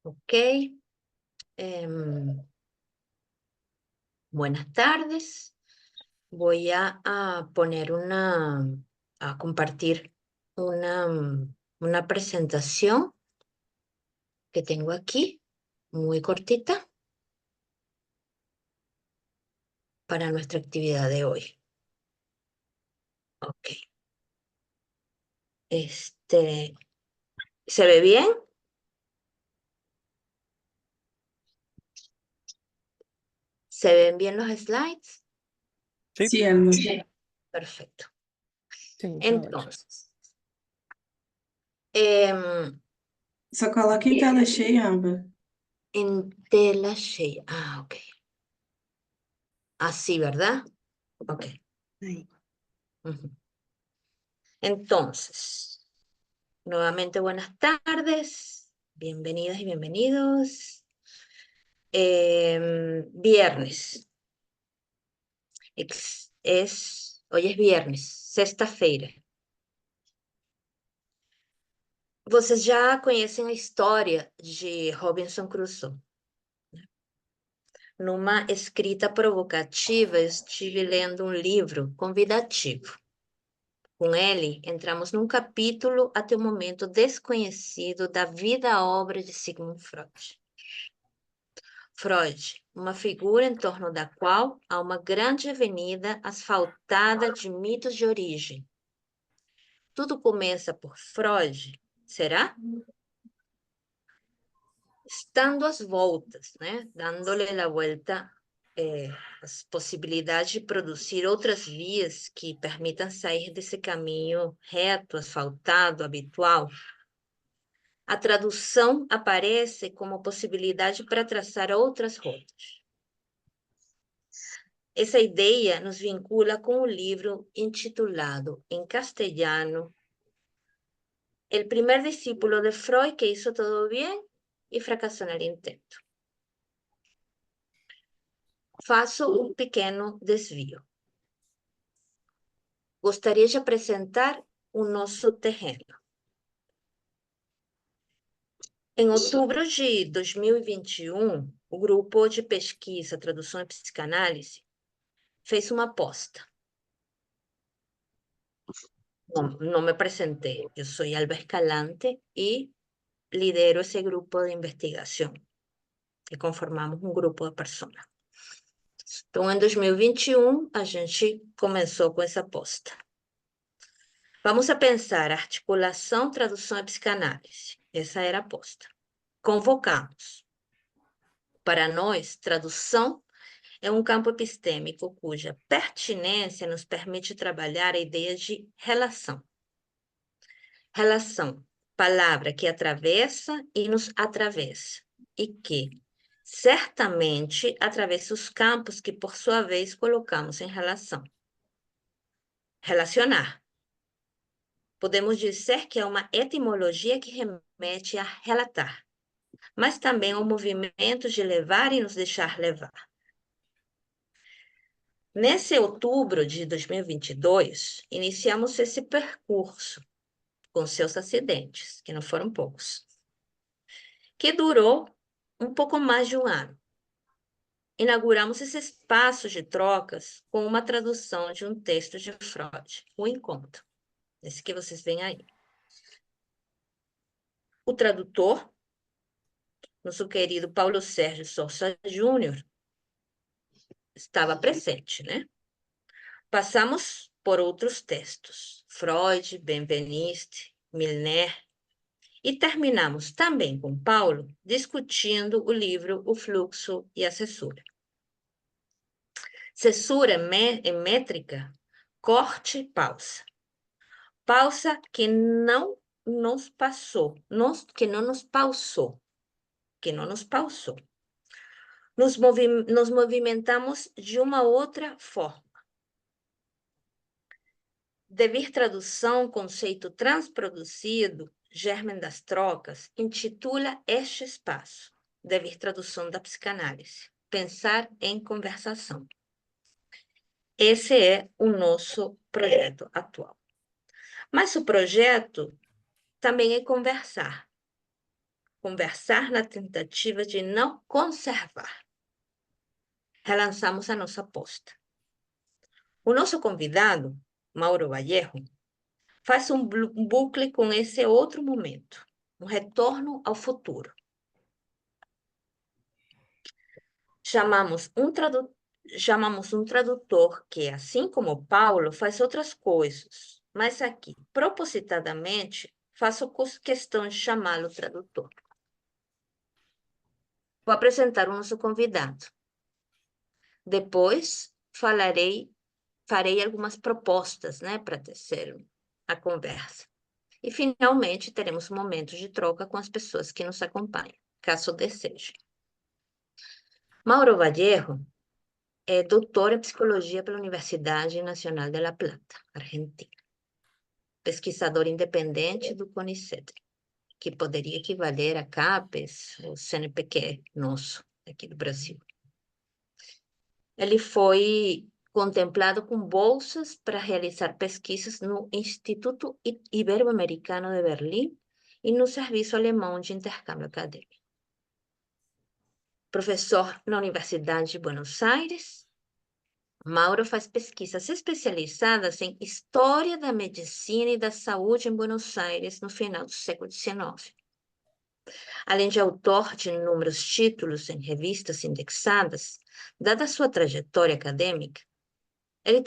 Ok. Buenas tardes. Voy a poner a compartir una presentación que tengo aquí, muy cortita, para nuestra actividad de hoy. Ok. ¿Se ve bien? ¿Se ven bien los slides? Sí. Sim, Ana. Perfecto. Sim, tá ótimo. Entonces, em, Só coloca em tela cheia, Aba. en tela cheia. Ah, ok. Así, ¿verdad? Ok. Aí. Ujú. Entonces, nuevamente buenas tardes, bienvenidas y bienvenidos. Viernes, hoy es viernes, sexta-feira. Vocês já conhecem a história de Robinson Crusoe? Numa escrita provocativa, eu estive lendo um livro convidativo. Com ele, entramos num capítulo até o momento desconhecido da vida-obra de Sigmund Freud. Freud, uma figura em torno da qual há uma grande avenida asfaltada de mitos de origem. Tudo começa por Freud, será? Estando às voltas, né? Dándole a volta, as possibilidades de produzir outras vias que permitam sair desse caminho reto, asfaltado, habitual. A tradução aparece como possibilidade para traçar outras rotas. Essa ideia nos vincula com o livro intitulado, em castelhano, El primer discípulo de Freud que hizo todo bien y fracasó en el intento. Faço um pequeno desvio. Gostaria de apresentar o nosso terreno. Em outubro de 2021, o grupo de pesquisa, tradução e psicanálise fez uma aposta. Não me apresentei. Eu sou Alba Escalante e lidero esse grupo de investigação. E conformamos um grupo de pessoas. Então, em 2021, a gente começou com essa aposta. Vamos a pensar articulação, tradução e psicanálise. Essa era a aposta. Convocamos. Para nós, tradução é um campo epistêmico cuja pertinência nos permite trabalhar a ideia de relação. Relação, palavra que atravessa e nos atravessa, e que, certamente, atravessa os campos que, por sua vez, colocamos em relação. Relacionar. Podemos dizer que é uma etimologia que remete a relatar, mas também ao movimento de levar e nos deixar levar. Nesse outubro de 2022, iniciamos esse percurso com seus acidentes, que não foram poucos, que durou um pouco mais de um ano. Inauguramos esse espaço de trocas com uma tradução de um texto de Freud, O Encontro, esse que vocês veem aí. O tradutor, nosso querido Paulo Sérgio Sousa Júnior, estava presente, né? Passamos por outros textos, Freud, Benveniste, Milner, e terminamos também com Paulo discutindo o livro O Fluxo e a Cesura. Cesura em métrica, corte, pausa. Pausa que não nos pausou. Nos movimentamos de uma outra forma. Devir tradução, conceito transproduzido, germen das trocas, intitula este espaço, Devir tradução da psicanálise, pensar em conversação. Esse é o nosso projeto atual. Mas o projeto também é conversar. Conversar na tentativa de não conservar. Relançamos a nossa aposta. O nosso convidado, Mauro Vallejo, faz um bucle com esse outro momento, um retorno ao futuro. Chamamos um tradutor que, assim como Paulo, faz outras coisas, mas aqui, propositadamente, faço questão de chamá-lo tradutor. Vou apresentar o nosso convidado. Depois, farei algumas propostas, né, para tecer a conversa. E, finalmente, teremos momentos de troca com as pessoas que nos acompanham, caso desejem. Mauro Vallejo é doutor em psicologia pela Universidade Nacional de La Plata, Argentina. Pesquisador independente do CONICET, que poderia equivaler a CAPES, o CNPq nosso, aqui do Brasil. Ele foi contemplado com bolsas para realizar pesquisas no Instituto Ibero-Americano de Berlim e no Serviço Alemão de Intercâmbio Acadêmico. Professor na Universidade de Buenos Aires, Mauro faz pesquisas especializadas em história da medicina e da saúde em Buenos Aires no final do século XIX. Além de autor de inúmeros títulos em revistas indexadas, dada sua trajetória acadêmica, ele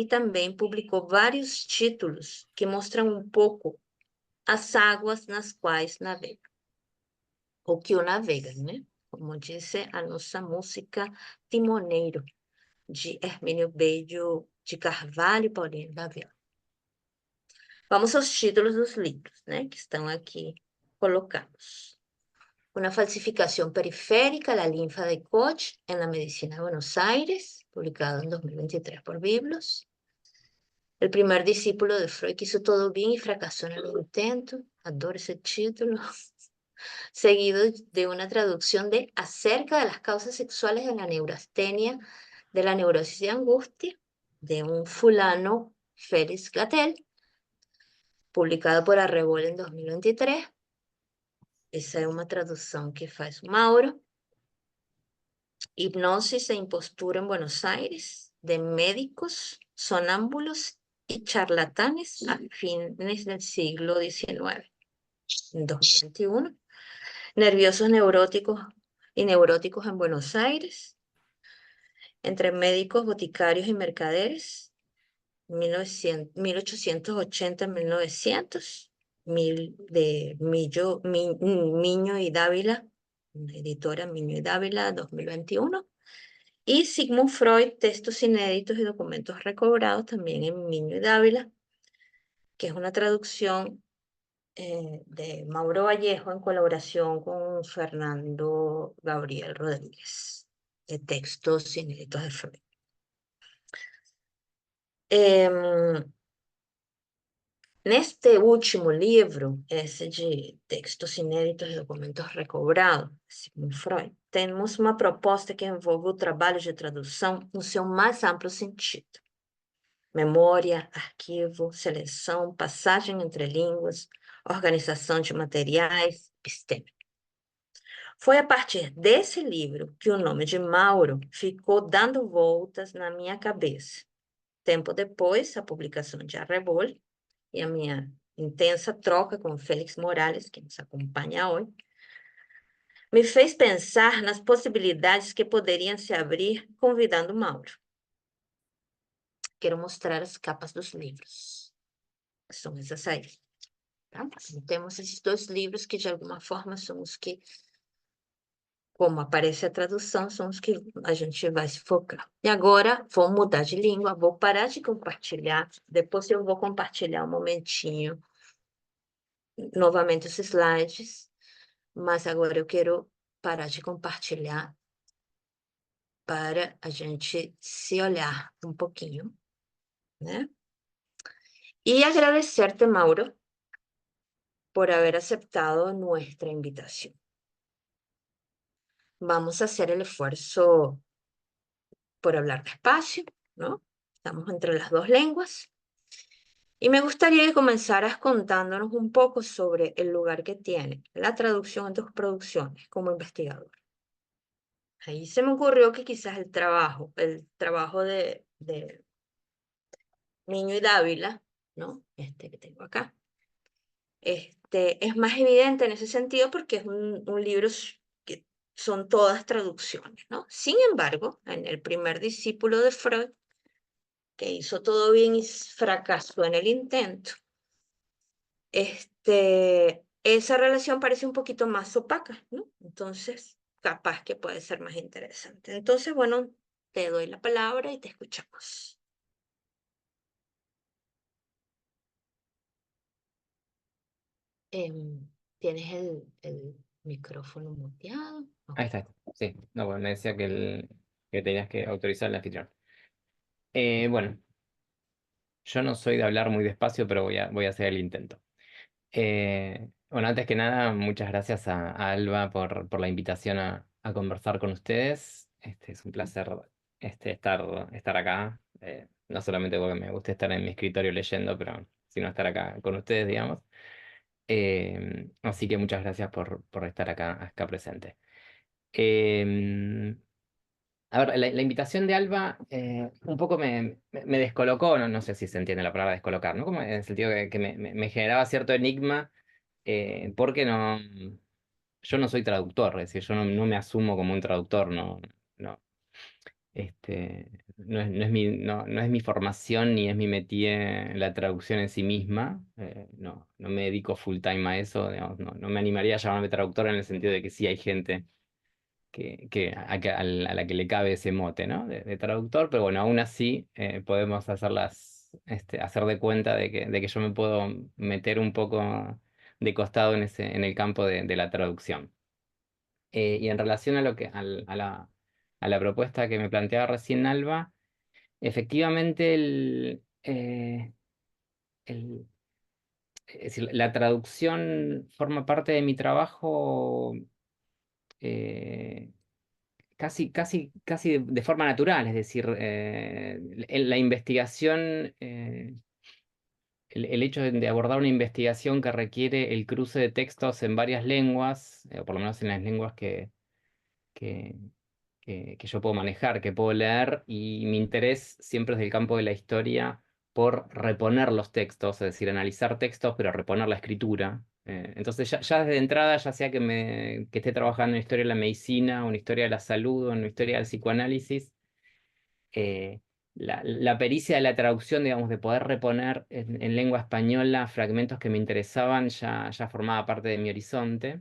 também publicou vários títulos que mostram um pouco as águas nas quais navega. O que o navega, né? Como disse a nossa música Timoneiro, de Hermínio Bello de Carvalho e Paulino da Vila. Vamos aos títulos dos livros, né? Que estão aqui colocados. Una falsificación periférica, la linfa de Koch en la medicina de Buenos Aires, publicado en 2023 por Biblos. El primer discípulo de Freud que hizo todo bien y fracasó en el intento. Adoro ese título. Seguido de una traducción de Acerca de las causas sexuales de la neurastenia, de la neurosis de angustia, de un fulano, Félix Gatel, publicado por Arrebol en 2023. Essa é uma tradução que faz o Mauro. Hipnosis e impostura en Buenos Aires, de médicos, sonámbulos y charlatanes a fines del siglo XIX. En 2021. Nerviosos neuróticos y neuróticos en Buenos Aires, entre médicos, boticarios y mercaderes, 1880-1900, de Miño y Dávila, editora Miño y Dávila, 2021. Y Sigmund Freud, textos inéditos y documentos recobrados, también en Miño y Dávila, que es una traducción de Mauro Vallejo en colaboración con Fernando Gabriel Rodríguez, de textos inéditos de Freud. Neste último livro, esse de textos inéditos e documentos recobrados, Sigmund Freud, temos uma proposta que envolve o trabalho de tradução no seu mais amplo sentido. Memória, arquivo, seleção, passagem entre línguas, organização de materiais, episteme. Foi a partir desse livro que o nome de Mauro ficou dando voltas na minha cabeça. Tempo depois, a publicação de Arrebol e a minha intensa troca com Félix Morales, que nos acompanha hoje, me fez pensar nas possibilidades que poderiam se abrir convidando Mauro. Quero mostrar as capas dos livros. São essas aí. Tá? Temos esses dois livros que, de alguma forma, são os que, como aparece a tradução, são os que a gente vai se focar. E agora, vou mudar de língua, vou parar de compartilhar, depois eu vou compartilhar um momentinho, novamente os slides, mas agora eu quero parar de compartilhar para a gente se olhar um pouquinho, né? Y agradecerte, Mauro, por haber aceptado nuestra invitación. Vamos a hacer el esfuerzo por hablar despacio, ¿no? Estamos entre las dos lenguas. Y me gustaría que comenzaras contándonos un poco sobre el lugar que tiene la traducción en tus producciones como investigador. Ahí se me ocurrió que quizás el trabajo de Niño y Dávila, ¿no? Este que tengo acá, es más evidente en ese sentido porque es un libro que son todas traducciones, ¿no? Sin embargo, en el primer discípulo de Freud, que hizo todo bien y fracasó en el intento, esa relación parece un poquito más opaca, ¿no? Entonces, capaz que puede ser más interesante. Entonces, bueno, te doy la palabra y te escuchamos. ¿Tienes el micrófono muteado? Ahí Ok. está. Sí, no, bueno, me decía que tenías que autorizar el anfitrión. Bueno, yo no soy de hablar muy despacio, pero voy a hacer el intento. Bueno, antes que nada, muchas gracias a Alba por la invitación a conversar con ustedes. Es un placer estar acá. No solamente porque me gusta estar en mi escritorio leyendo, pero sino estar acá con ustedes, digamos. Así que muchas gracias por estar acá presente. Eh, a ver, la invitación de Alba un poco me descolocó, no sé si se entiende la palabra descolocar, ¿no? Como en el sentido que me generaba cierto enigma, porque yo no soy traductor, es decir, yo no me asumo como un traductor, no, no es mi formación ni es mi métier la traducción en sí misma, no me dedico full time a eso, digamos, no me animaría a llamarme traductor en el sentido de que sí hay gente a la que le cabe ese mote, ¿no? De traductor, pero bueno, aún así podemos hacer de cuenta de que yo me puedo meter un poco de costado en el campo de la traducción. Y en relación a la propuesta que me planteaba recién Alba, efectivamente el- es decir, la traducción forma parte de mi trabajo. eh, casi de forma natural, es decir, en la investigación, el hecho de abordar una investigación que requiere el cruce de textos en varias lenguas, o por lo menos en las lenguas que, que yo puedo manejar, que puedo leer, y mi interés siempre es del campo de la historia por reponer los textos, es decir, analizar textos, pero reponer la escritura. Entonces, ya desde entrada, ya sea que esté trabajando en historia de la medicina, o en historia de la salud, o en historia del psicoanálisis, eh, la pericia de la traducción, digamos, de poder reponer en lengua española fragmentos que me interesaban, ya formaba parte de mi horizonte.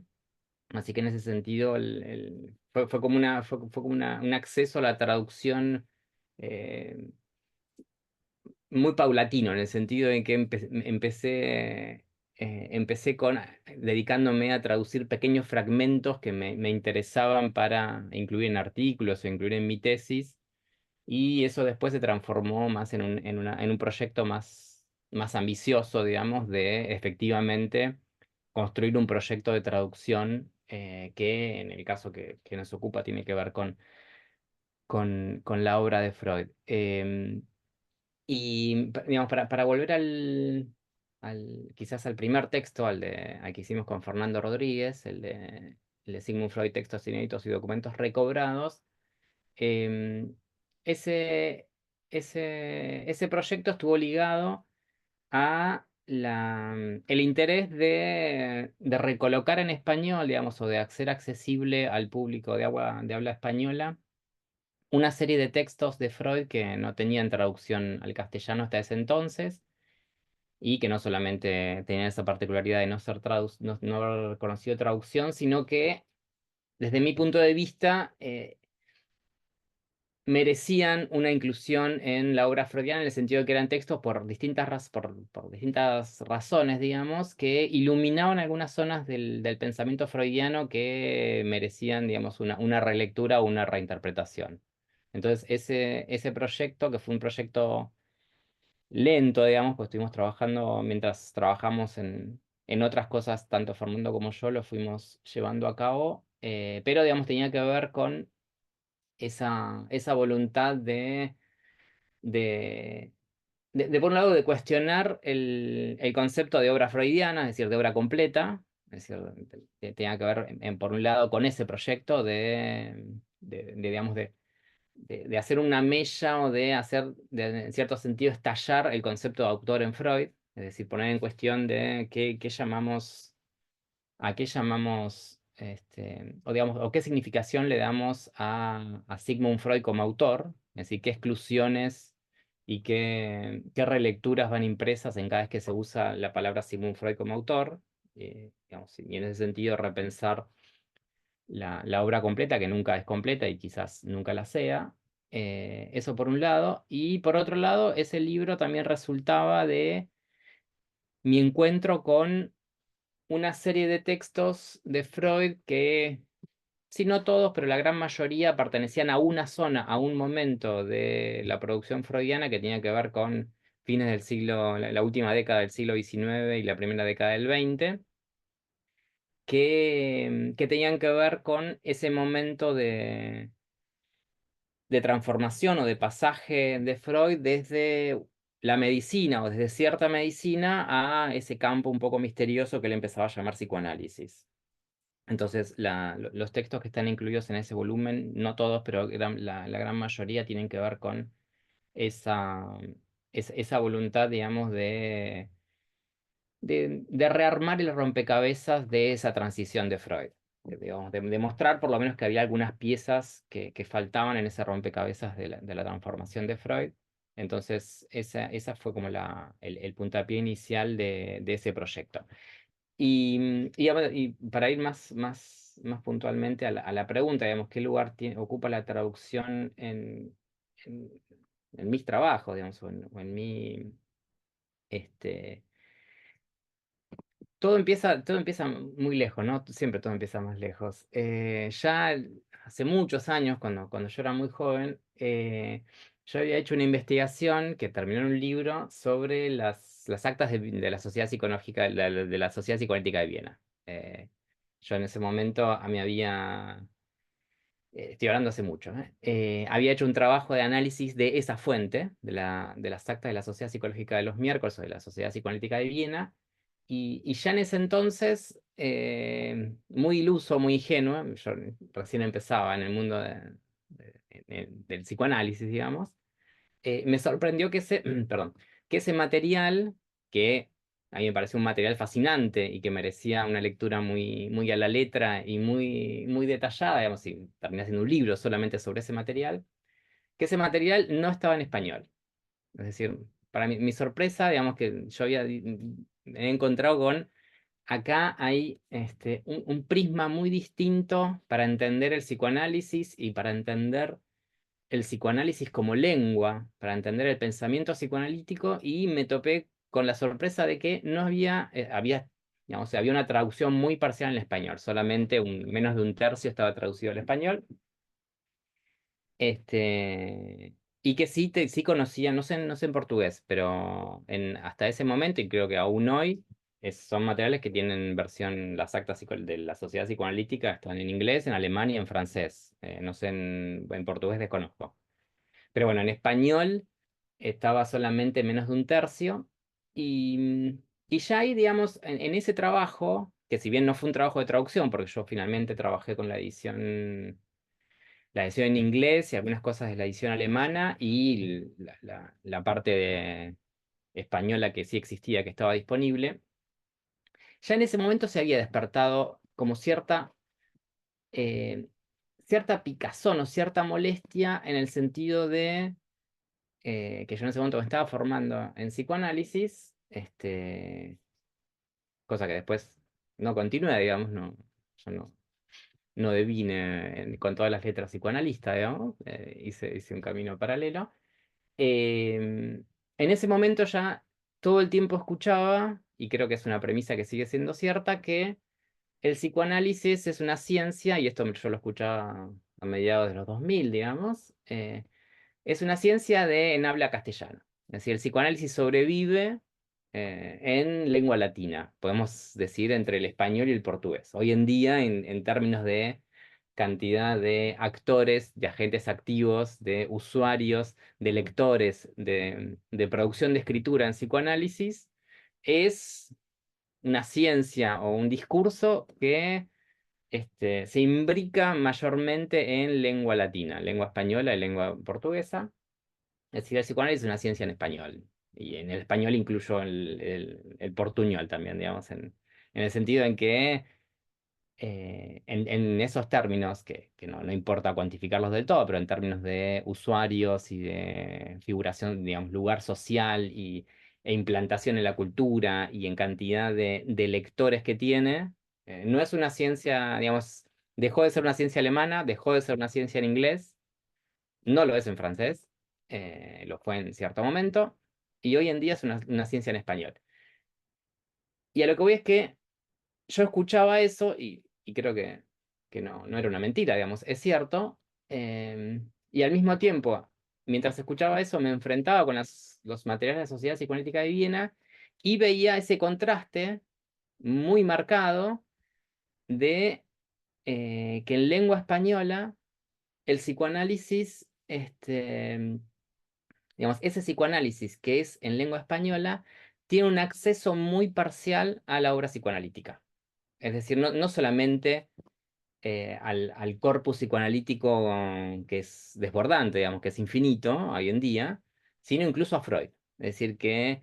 Así que en ese sentido fue como un acceso a la traducción eh, muy paulatino, en el sentido de que empecé dedicándome a traducir pequeños fragmentos que me interesaban para incluir en artículos o incluir en mi tesis, y eso después se transformó más en un proyecto más ambicioso, digamos, de efectivamente construir un proyecto de traducción que en el caso que nos ocupa tiene que ver con la obra de Freud. Digamos, para volver quizás al primer texto, al que hicimos con Fernando Rodríguez, el de Sigmund Freud, textos inéditos y documentos recobrados, em, ese, ese proyecto estuvo ligado a el interés de recolocar en español, digamos, o de hacer accesible al público de habla española una serie de textos de Freud que no tenían traducción al castellano hasta ese entonces, y que no solamente tenían esa particularidad de no haber conocido traducción, sino que desde mi punto de vista merecían una inclusión en la obra freudiana, en el sentido de que eran textos por distintas razones, digamos, que iluminaban algunas zonas del pensamiento freudiano que merecían, digamos, una relectura o una reinterpretación. Entonces, ese proyecto, que fue un proyecto lento, digamos, pues estuvimos trabajando mientras trabajamos en otras cosas, tanto Fernando como yo lo fuimos llevando a cabo, pero, digamos, tenía que ver con esa voluntad de por un lado, de cuestionar el concepto de obra freudiana, es decir, de obra completa, es decir, que tenga que ver, por un lado, con ese proyecto digamos, de hacer una mella o de hacer, en cierto sentido, estallar el concepto de autor en Freud, es decir, poner en cuestión de a qué llamamos, o digamos, o qué significación le damos a Sigmund Freud como autor, es decir, qué exclusiones y qué relecturas van impresas en cada vez que se usa la palabra Sigmund Freud como autor, digamos, y en ese sentido repensar la obra completa, que nunca es completa y quizás nunca la sea. Eso por un lado. Y por otro lado, ese libro también resultaba de mi encuentro con una serie de textos de Freud que, si no todos, pero la gran mayoría pertenecían a una zona, a un momento de la producción freudiana que tenía que ver con fines del siglo, la última década del siglo XIX y la primera década del XX, que tenían que ver con ese momento de transformación o de pasaje de Freud desde la medicina o desde cierta medicina a ese campo un poco misterioso que él empezaba a llamar psicoanálisis. Entonces, los textos que están incluidos en ese volumen, no todos, pero la gran mayoría tienen que ver con esa, esa voluntad, digamos, de rearmar el rompecabezas de esa transición de Freud. Digamos, de mostrar por lo menos que había algunas piezas que faltaban en ese rompecabezas de la transformación de Freud. Entonces, esa fue como el puntapié inicial de ese proyecto. Y para ir más puntualmente a la pregunta, digamos, ¿qué lugar ocupa la traducción en, en mis trabajos, digamos, o en mi, este, todo empieza muy lejos, ¿no? Siempre todo empieza más lejos. Ya hace muchos años, cuando yo era muy joven, yo había hecho una investigación que terminó en un libro sobre las actas de la Sociedad Psicológica, de la Sociedad Psicoanalítica de Viena. Yo en ese momento estoy hablando hace mucho, había hecho un trabajo de análisis de esa fuente, de las actas de la Sociedad Psicológica de los Miércoles o de la Sociedad Psicoanalítica de Viena, y ya en ese entonces, muy iluso, muy ingenuo, yo recién empezaba en el mundo del psicoanálisis, digamos, me sorprendió que perdón, que ese material, que a mí me pareció un material fascinante y que merecía una lectura muy a la letra y muy detallada, digamos, y terminé haciendo un libro solamente sobre ese material, que ese material no estaba en español. Es decir, para mi sorpresa, digamos que yo me he encontrado con, acá hay un prisma muy distinto para entender el psicoanálisis y para entender el psicoanálisis como lengua, para entender el pensamiento psicoanalítico, y me topé con la sorpresa de que no digamos, había una traducción muy parcial en el español, solamente menos de un tercio estaba traducido al español. Y que sí conocía, no sé en portugués, pero hasta ese momento, y creo que aún hoy, son materiales que tienen versión, las actas de la Sociedad Psicoanalítica están en inglés, en alemán y en francés. No sé, en portugués desconozco. Pero bueno, en español estaba solamente menos de un tercio. Y ya ahí, digamos, en ese trabajo, que si bien no fue un trabajo de traducción, porque yo finalmente trabajé con la edición en inglés y algunas cosas de la edición alemana y la parte española que sí existía, que estaba disponible, ya en ese momento se había despertado como eh, cierta picazón o cierta molestia en el sentido de que yo en ese momento me estaba formando en psicoanálisis, cosa que después no continué, digamos, yo no devine con todas las letras psicoanalista, digamos, hice un camino paralelo. En ese momento ya todo el tiempo escuchaba, y creo que es una premisa que sigue siendo cierta, que el psicoanálisis es una ciencia, y esto yo lo escuchaba a mediados de los 2000, digamos, es una ciencia en habla castellana. Es decir, el psicoanálisis sobrevive en lengua latina, podemos decir entre el español y el portugués. Hoy en día, en términos de cantidad de actores, de agentes activos, de usuarios, de lectores, de producción de escritura en psicoanálisis, es una ciencia o un discurso que se imbrica mayormente en lengua latina, lengua española y lengua portuguesa. Es decir, el psicoanálisis es una ciencia en español. Y en el español incluyo el portuñol también, digamos, en el sentido en que en esos términos, que no importa cuantificarlos del todo, pero en términos de usuarios y de figuración, digamos, lugar social e implantación en la cultura y en cantidad de lectores que tiene, no es una ciencia, digamos, dejó de ser una ciencia alemana, dejó de ser una ciencia en inglés, no lo es en francés, lo fue en cierto momento, y hoy en día es una ciencia en español. Y a lo que voy es que yo escuchaba eso y creo que no era una mentira, digamos, es cierto. Y al mismo tiempo, mientras escuchaba eso, me enfrentaba con los materiales de Sociedad Psicoanalítica de Viena y veía ese contraste muy marcado de que en lengua española el psicoanálisis, digamos, ese psicoanálisis que es en lengua española, tiene un acceso muy parcial a la obra psicoanalítica. Es decir, no solamente al corpus psicoanalítico que es desbordante, digamos, que es infinito hoy en día, sino incluso a Freud. Es decir, que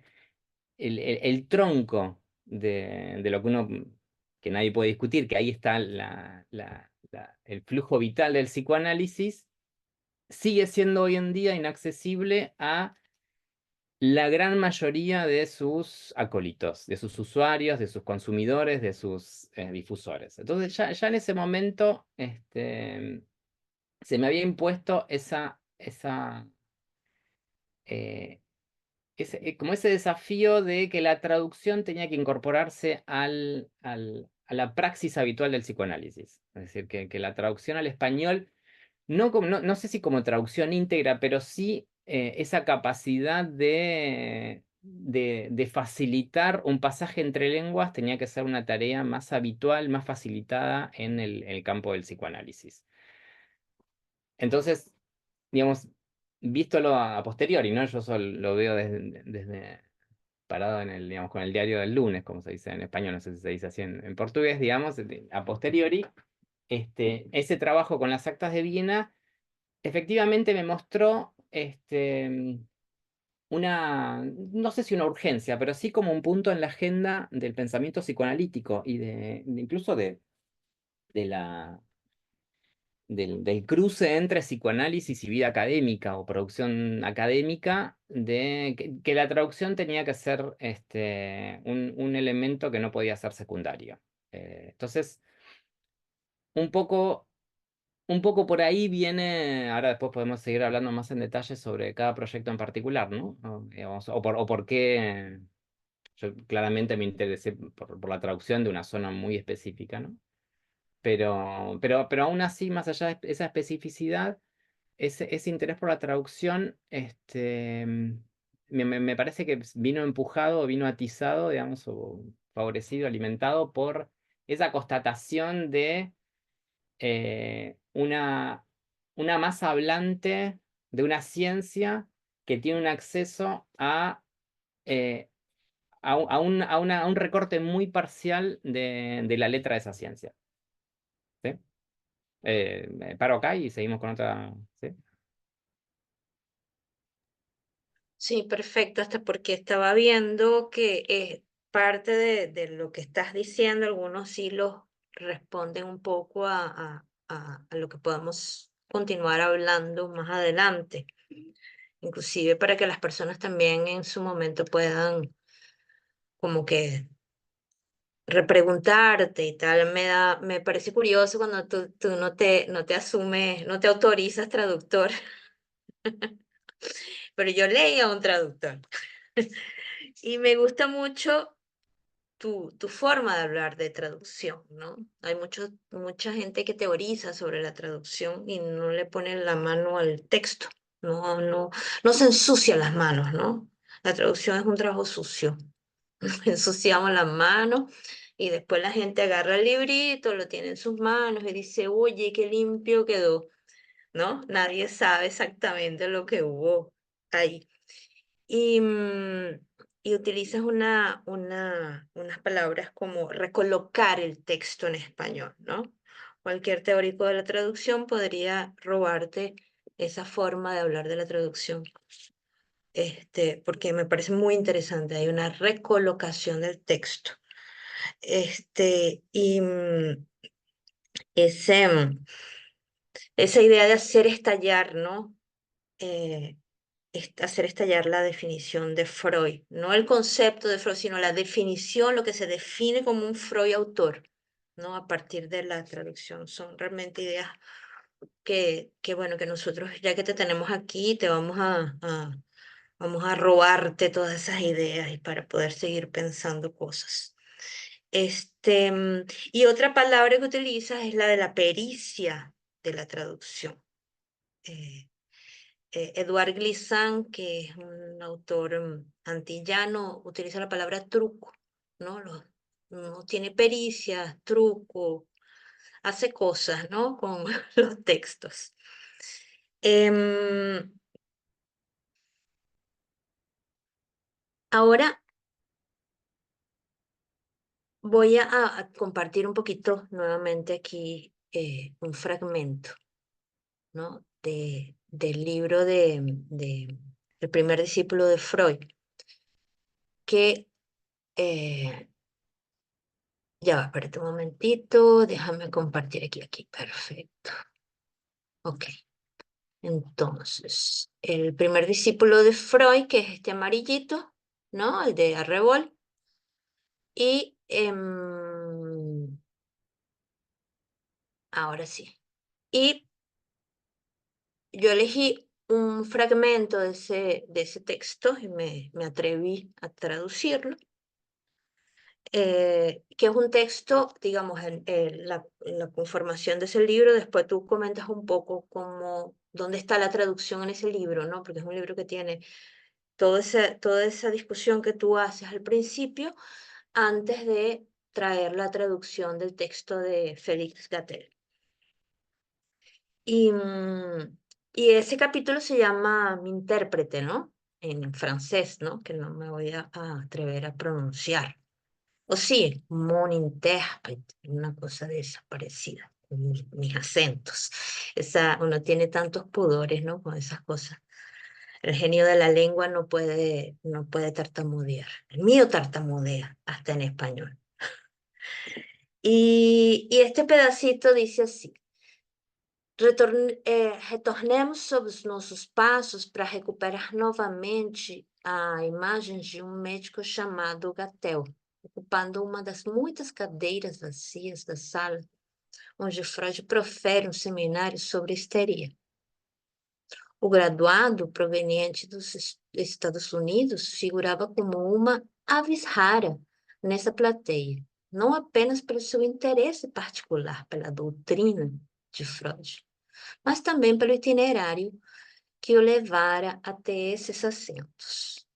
el tronco de lo que que nadie puede discutir, que ahí está el flujo vital del psicoanálisis, sigue siendo hoy en día inaccesible a la gran mayoría de sus acólitos, de sus usuarios, de sus consumidores, de sus difusores. Entonces ya en ese momento se me había impuesto eh, como ese desafío de que la traducción tenía que incorporarse a la praxis habitual del psicoanálisis. Es decir, que la traducción al español no sé si como traducción íntegra, pero sí esa capacidad de facilitar un pasaje entre lenguas tenía que ser una tarea más habitual, más facilitada en el campo del psicoanálisis. Entonces, digamos, vístolo a posteriori, ¿no? Yo solo lo veo desde parado digamos, con el diario del lunes, como se dice en español, no sé si se dice así en portugués, digamos, a posteriori, ese trabajo con las actas de Viena efectivamente me mostró no sé si una urgencia, pero sí como un punto en la agenda del pensamiento psicoanalítico y incluso de del cruce entre psicoanálisis y vida académica o producción académica, que la traducción tenía que ser un elemento que no podía ser secundario. Entonces, un poco por ahí viene, ahora después podemos seguir hablando más en detalle sobre cada proyecto en particular, ¿no? Digamos, o por qué yo claramente me interesé por la traducción de una zona muy específica, ¿no? Pero aún así, más allá de esa especificidad, ese interés por la traducción, me parece que vino empujado, vino atizado, digamos, o favorecido, alimentado por esa constatación de una masa hablante de una ciencia que tiene un acceso eh, a un recorte muy parcial de la letra de esa ciencia. ¿Sí? Me paro acá y seguimos con otra. ¿Sí? Sí, perfecto, hasta porque estaba viendo que parte de lo que estás diciendo, algunos hilos responden un poco a lo que podamos continuar hablando más adelante, inclusive para que las personas también en su momento puedan como que repreguntarte y tal. Me parece curioso cuando tú no te asumes, no te autorizas traductor, pero yo leí a un traductor. Y me gusta mucho tu forma de hablar de traducción, ¿no? Hay mucha gente que teoriza sobre la traducción y no le pone la mano al texto, no se ensucia las manos, ¿no? La traducción es un trabajo sucio. Ensuciamos las manos Y después la gente agarra el librito, lo tiene en sus manos y dice, oye, qué limpio quedó, ¿no? Nadie sabe exactamente lo que hubo ahí. Y, y utilizas unas palabras como recolocar el texto en español, ¿no? Cualquier teórico de la traducción podría robarte esa forma de hablar de la traducción, porque me parece muy interesante. Hay una recolocación del texto. Y ese, esa idea de hacer estallar, ¿no? Hacer estallar la definición de Freud, no el concepto de Freud, sino la definición, lo que se define como un Freud autor, ¿no? A partir de la traducción. Son realmente ideas bueno, que nosotros, ya que te tenemos aquí, te vamos a robarte todas esas ideas y para poder seguir pensando cosas. Y otra palabra que utilizas es la de la pericia de la traducción. Edouard Glissant, que es un autor antillano, utiliza la palabra truco, ¿no? No tiene pericia, truco, hace cosas, ¿no? Con los textos. Ahora voy a compartir un poquito nuevamente aquí un fragmento, ¿no? Del libro El primer discípulo de Freud, que ya va, espérate un momentito, déjame compartir aquí, perfecto. Ok, entonces, el primer discípulo de Freud, que es este amarillito, ¿no? El de Arrebol, y ahora sí. Y yo elegí un fragmento de ese texto y me atreví a traducirlo. Que es un texto, digamos, la conformación de ese libro, después tú comentas un poco dónde está la traducción en ese libro, ¿no? Porque es un libro que tiene toda esa discusión que tú haces al principio, antes de traer la traducción del texto de Félix Gattel. Y ese capítulo se llama Mi intérprete, ¿no? En francés, ¿no? Que no me voy a atrever a pronunciar. O sí, mon intérprete, una cosa de esa parecida, con mis acentos. Uno tiene tantos pudores, ¿no? Con esas cosas. El genio de la lengua no puede tartamudear. El mío tartamudea, hasta en español. Y este pedacito dice así. Retornemos sobre os nossos passos para recuperar novamente a imagem de médico chamado Gattel, ocupando uma das muitas cadeiras vazias da sala, onde Freud profere seminário sobre histeria. O graduado, proveniente dos Estados Unidos, figurava como uma avis rara nessa plateia, não apenas pelo seu interesse particular pela doutrina de Freud, mas também pelo itinerário que o levara até esses assentos.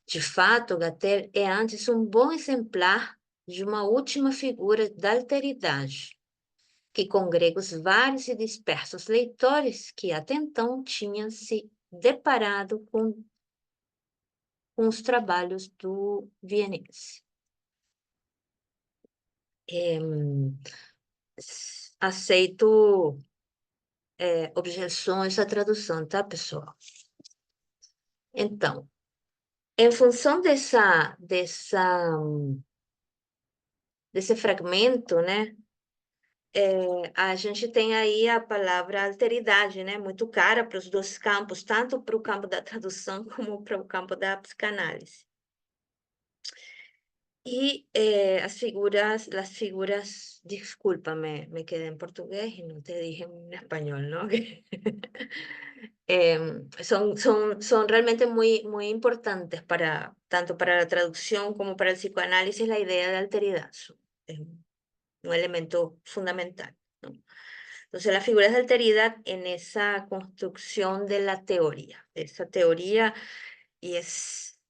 De fato, Gattel é antes um bom exemplar de uma última figura da alteridade, que congrega os vários e dispersos leitores que até então tinham se deparado com os trabalhos do vienense. Aceito objeções à tradução, tá, pessoal? Então, em função desse fragmento, né, a gente tem aí a palavra alteridade, né, muito cara para os dois campos, tanto para o campo da tradução como para o campo da psicanálise. Y las figuras, disculpa, me quedé en portugués y no te dije en español, ¿no? Son realmente muy, muy importantes tanto para la traducción como para el psicoanálisis, la idea de alteridad. Es un elemento fundamental, ¿no? Entonces, las figuras de alteridad en esa construcción de la teoría, y es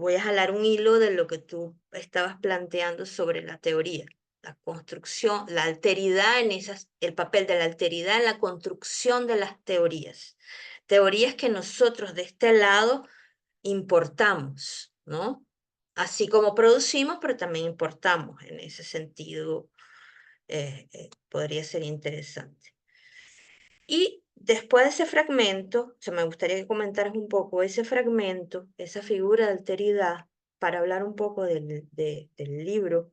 voy a jalar un hilo de lo que tú estabas planteando sobre la teoría, la construcción, la alteridad en esas, el papel de la alteridad en la construcción de las teorías. Teorías que nosotros de este lado importamos, ¿no? Así como producimos, pero también importamos. En ese sentido, podría ser interesante. Y después de ese fragmento, o sea, me gustaría que comentaras un poco ese fragmento, esa figura de alteridad, para hablar un poco del libro.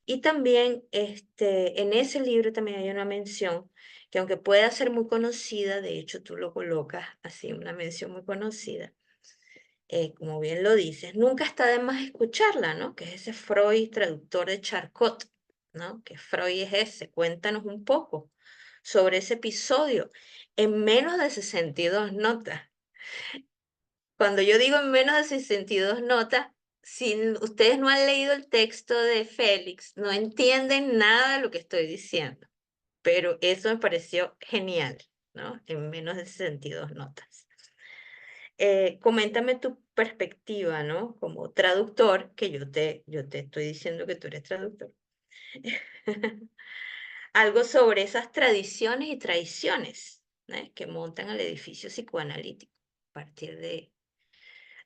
Y también en ese libro también hay una mención que aunque pueda ser muy conocida, de hecho tú lo colocas así, una mención muy conocida, como bien lo dices, nunca está de más escucharla, ¿no? Que es ese Freud traductor de Charcot, ¿no? Que Freud es ese. Cuéntanos un poco sobre ese episodio en menos de 62 notas. Cuando yo digo en menos de 62 notas, si ustedes no han leído el texto de Félix, no entienden nada de lo que estoy diciendo, pero eso me pareció genial, ¿no? En menos de 62 notas. Coméntame tu perspectiva, ¿no? Como traductor, que yo te estoy diciendo que tú eres traductor. Algo sobre esas tradiciones y traiciones, ¿no? Que montan el edificio psicoanalítico a partir de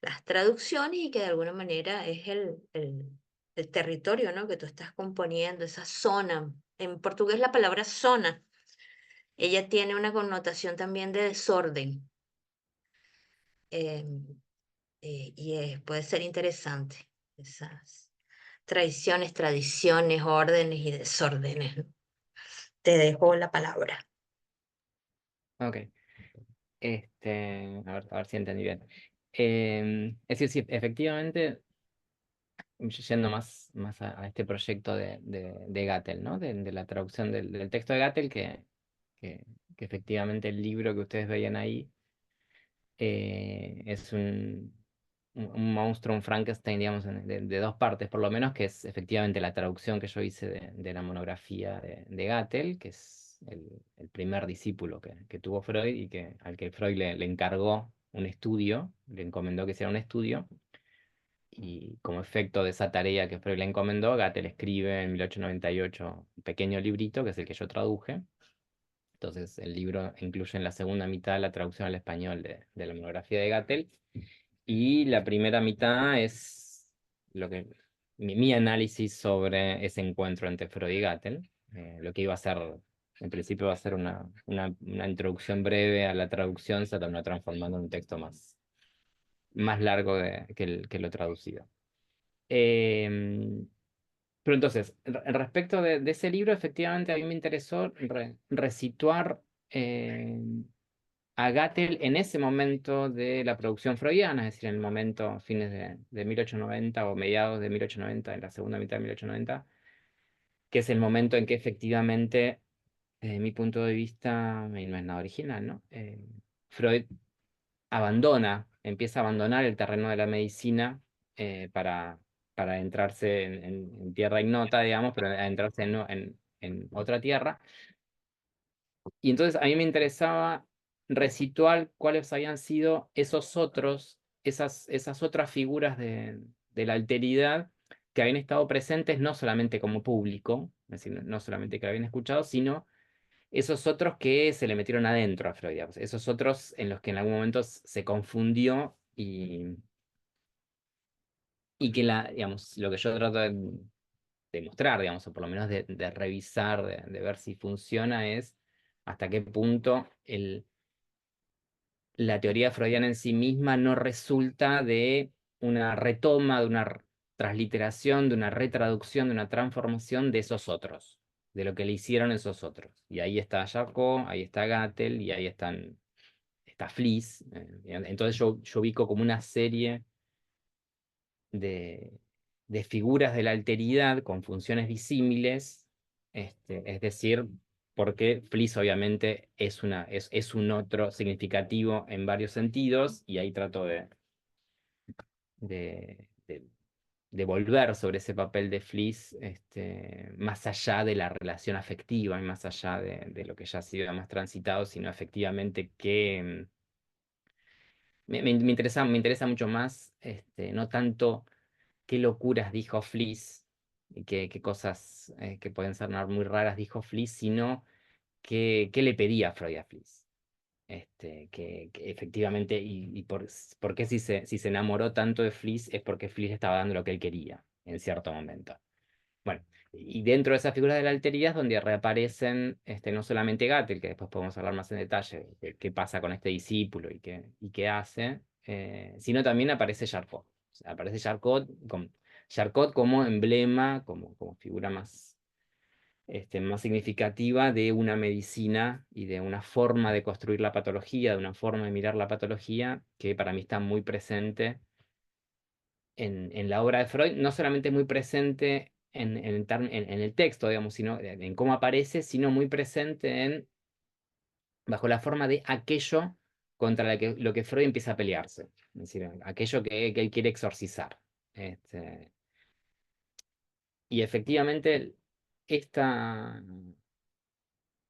las traducciones y que de alguna manera es el territorio, ¿no? Que tú estás componiendo, esa zona. En portugués la palabra zona, ella tiene una connotación también de desorden. em, puede ser interesante, esas traiciones, tradiciones, órdenes y desórdenes, ¿no? Te dejo la palabra. Ok. A ver si entendí bien. Es decir, sí, efectivamente, yendo más a este proyecto de Gattel, ¿no? De la traducción del texto de Gattel, que efectivamente el libro que ustedes veían ahí es un monstruo, un Frankenstein, digamos, de dos partes, por lo menos, que es efectivamente la traducción que yo hice de la monografía de Gattel, que es el primer discípulo que tuvo Freud y al que Freud le encargó un estudio, le encomendó que hiciera un estudio. Y como efecto de esa tarea que Freud le encomendó, Gattel escribe en 1898 un pequeño librito, que es el que yo traduje. Entonces, el libro incluye en la segunda mitad la traducción al español de la monografía de Gattel. Y la primera mitad es mi análisis sobre ese encuentro entre Freud y Gattel. Lo que iba a ser, en principio, va a ser una introducción breve a la traducción, se terminó transformando en un texto más largo que lo traducido. Pero entonces, respecto de ese libro, efectivamente a mí me interesó resituar a Gattel en ese momento de la producción freudiana, es decir, en el momento fines de 1890 o mediados de 1890, en la segunda mitad de 1890, que es el momento en que efectivamente, desde mi punto de vista, y no es nada original, ¿no? Freud empieza a abandonar el terreno de la medicina para entrarse en tierra ignota, digamos, pero a entrarse en otra tierra. Y entonces a mí me interesaba resituar cuáles habían sido esas otras figuras de la alteridad que habían estado presentes no solamente como público, es decir, no solamente que lo habían escuchado, sino esos otros que se le metieron adentro a Freud, digamos, esos otros en los que en algún momento se confundió y que digamos, lo que yo trato de mostrar, digamos, o por lo menos de revisar, de ver si funciona, es hasta qué punto la teoría freudiana en sí misma no resulta de una retoma, de una transliteración, de una retraducción, de una transformación de esos otros, de lo que le hicieron esos otros. Y ahí está Jacob, ahí está Gattel, y ahí está Fliess. Entonces yo ubico como una serie de, de figuras de la alteridad con funciones disímiles, es decir, porque Fliess obviamente es un otro significativo en varios sentidos, y ahí trato de, de, de volver sobre ese papel de Fliess, más allá de la relación afectiva y más allá de lo que ya ha sido más transitado, sino efectivamente me interesa mucho más, no tanto qué locuras dijo Fliss y qué cosas que pueden ser muy raras dijo Fliss, sino qué le pedía Freud a Fliss. Que efectivamente, y por qué si se enamoró tanto de Fliss es porque Fliss le estaba dando lo que él quería en cierto momento. Bueno, y dentro de esa figura de la alteridad es donde reaparecen no solamente Gattel, que después podemos hablar más en detalle de qué pasa con este discípulo y qué hace, sino también aparece Charcot. O sea, aparece Charcot como emblema, como figura más significativa de una medicina y de una forma de construir la patología, de una forma de mirar la patología que para mí está muy presente en la obra de Freud, no solamente muy presente en el texto, digamos, sino en cómo aparece, sino muy presente bajo la forma de aquello contra lo que Freud empieza a pelearse, es decir, aquello que él quiere exorcizar. Este, y efectivamente, esta,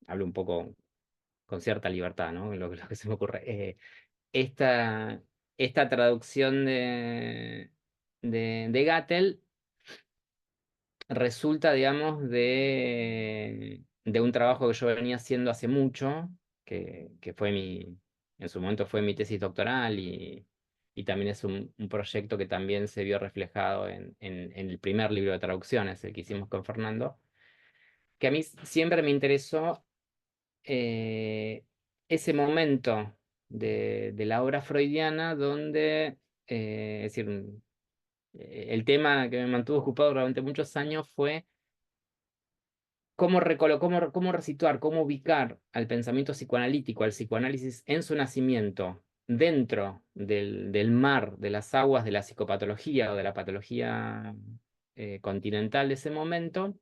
hablo un poco con cierta libertad, ¿no? Lo que se me ocurre. Esta, esta traducción de Gattel resulta, digamos, de un trabajo que yo venía haciendo hace mucho, que fue en su momento fue mi tesis doctoral y también es un proyecto que también se vio reflejado en el primer libro de traducciones, el que hicimos con Fernando, que a mí siempre me interesó ese momento de la obra freudiana donde, es decir, el tema que me mantuvo ocupado durante muchos años fue cómo resituar, cómo ubicar al pensamiento psicoanalítico, al psicoanálisis en su nacimiento, dentro del mar, de las aguas de la psicopatología o de la patología continental de ese momento,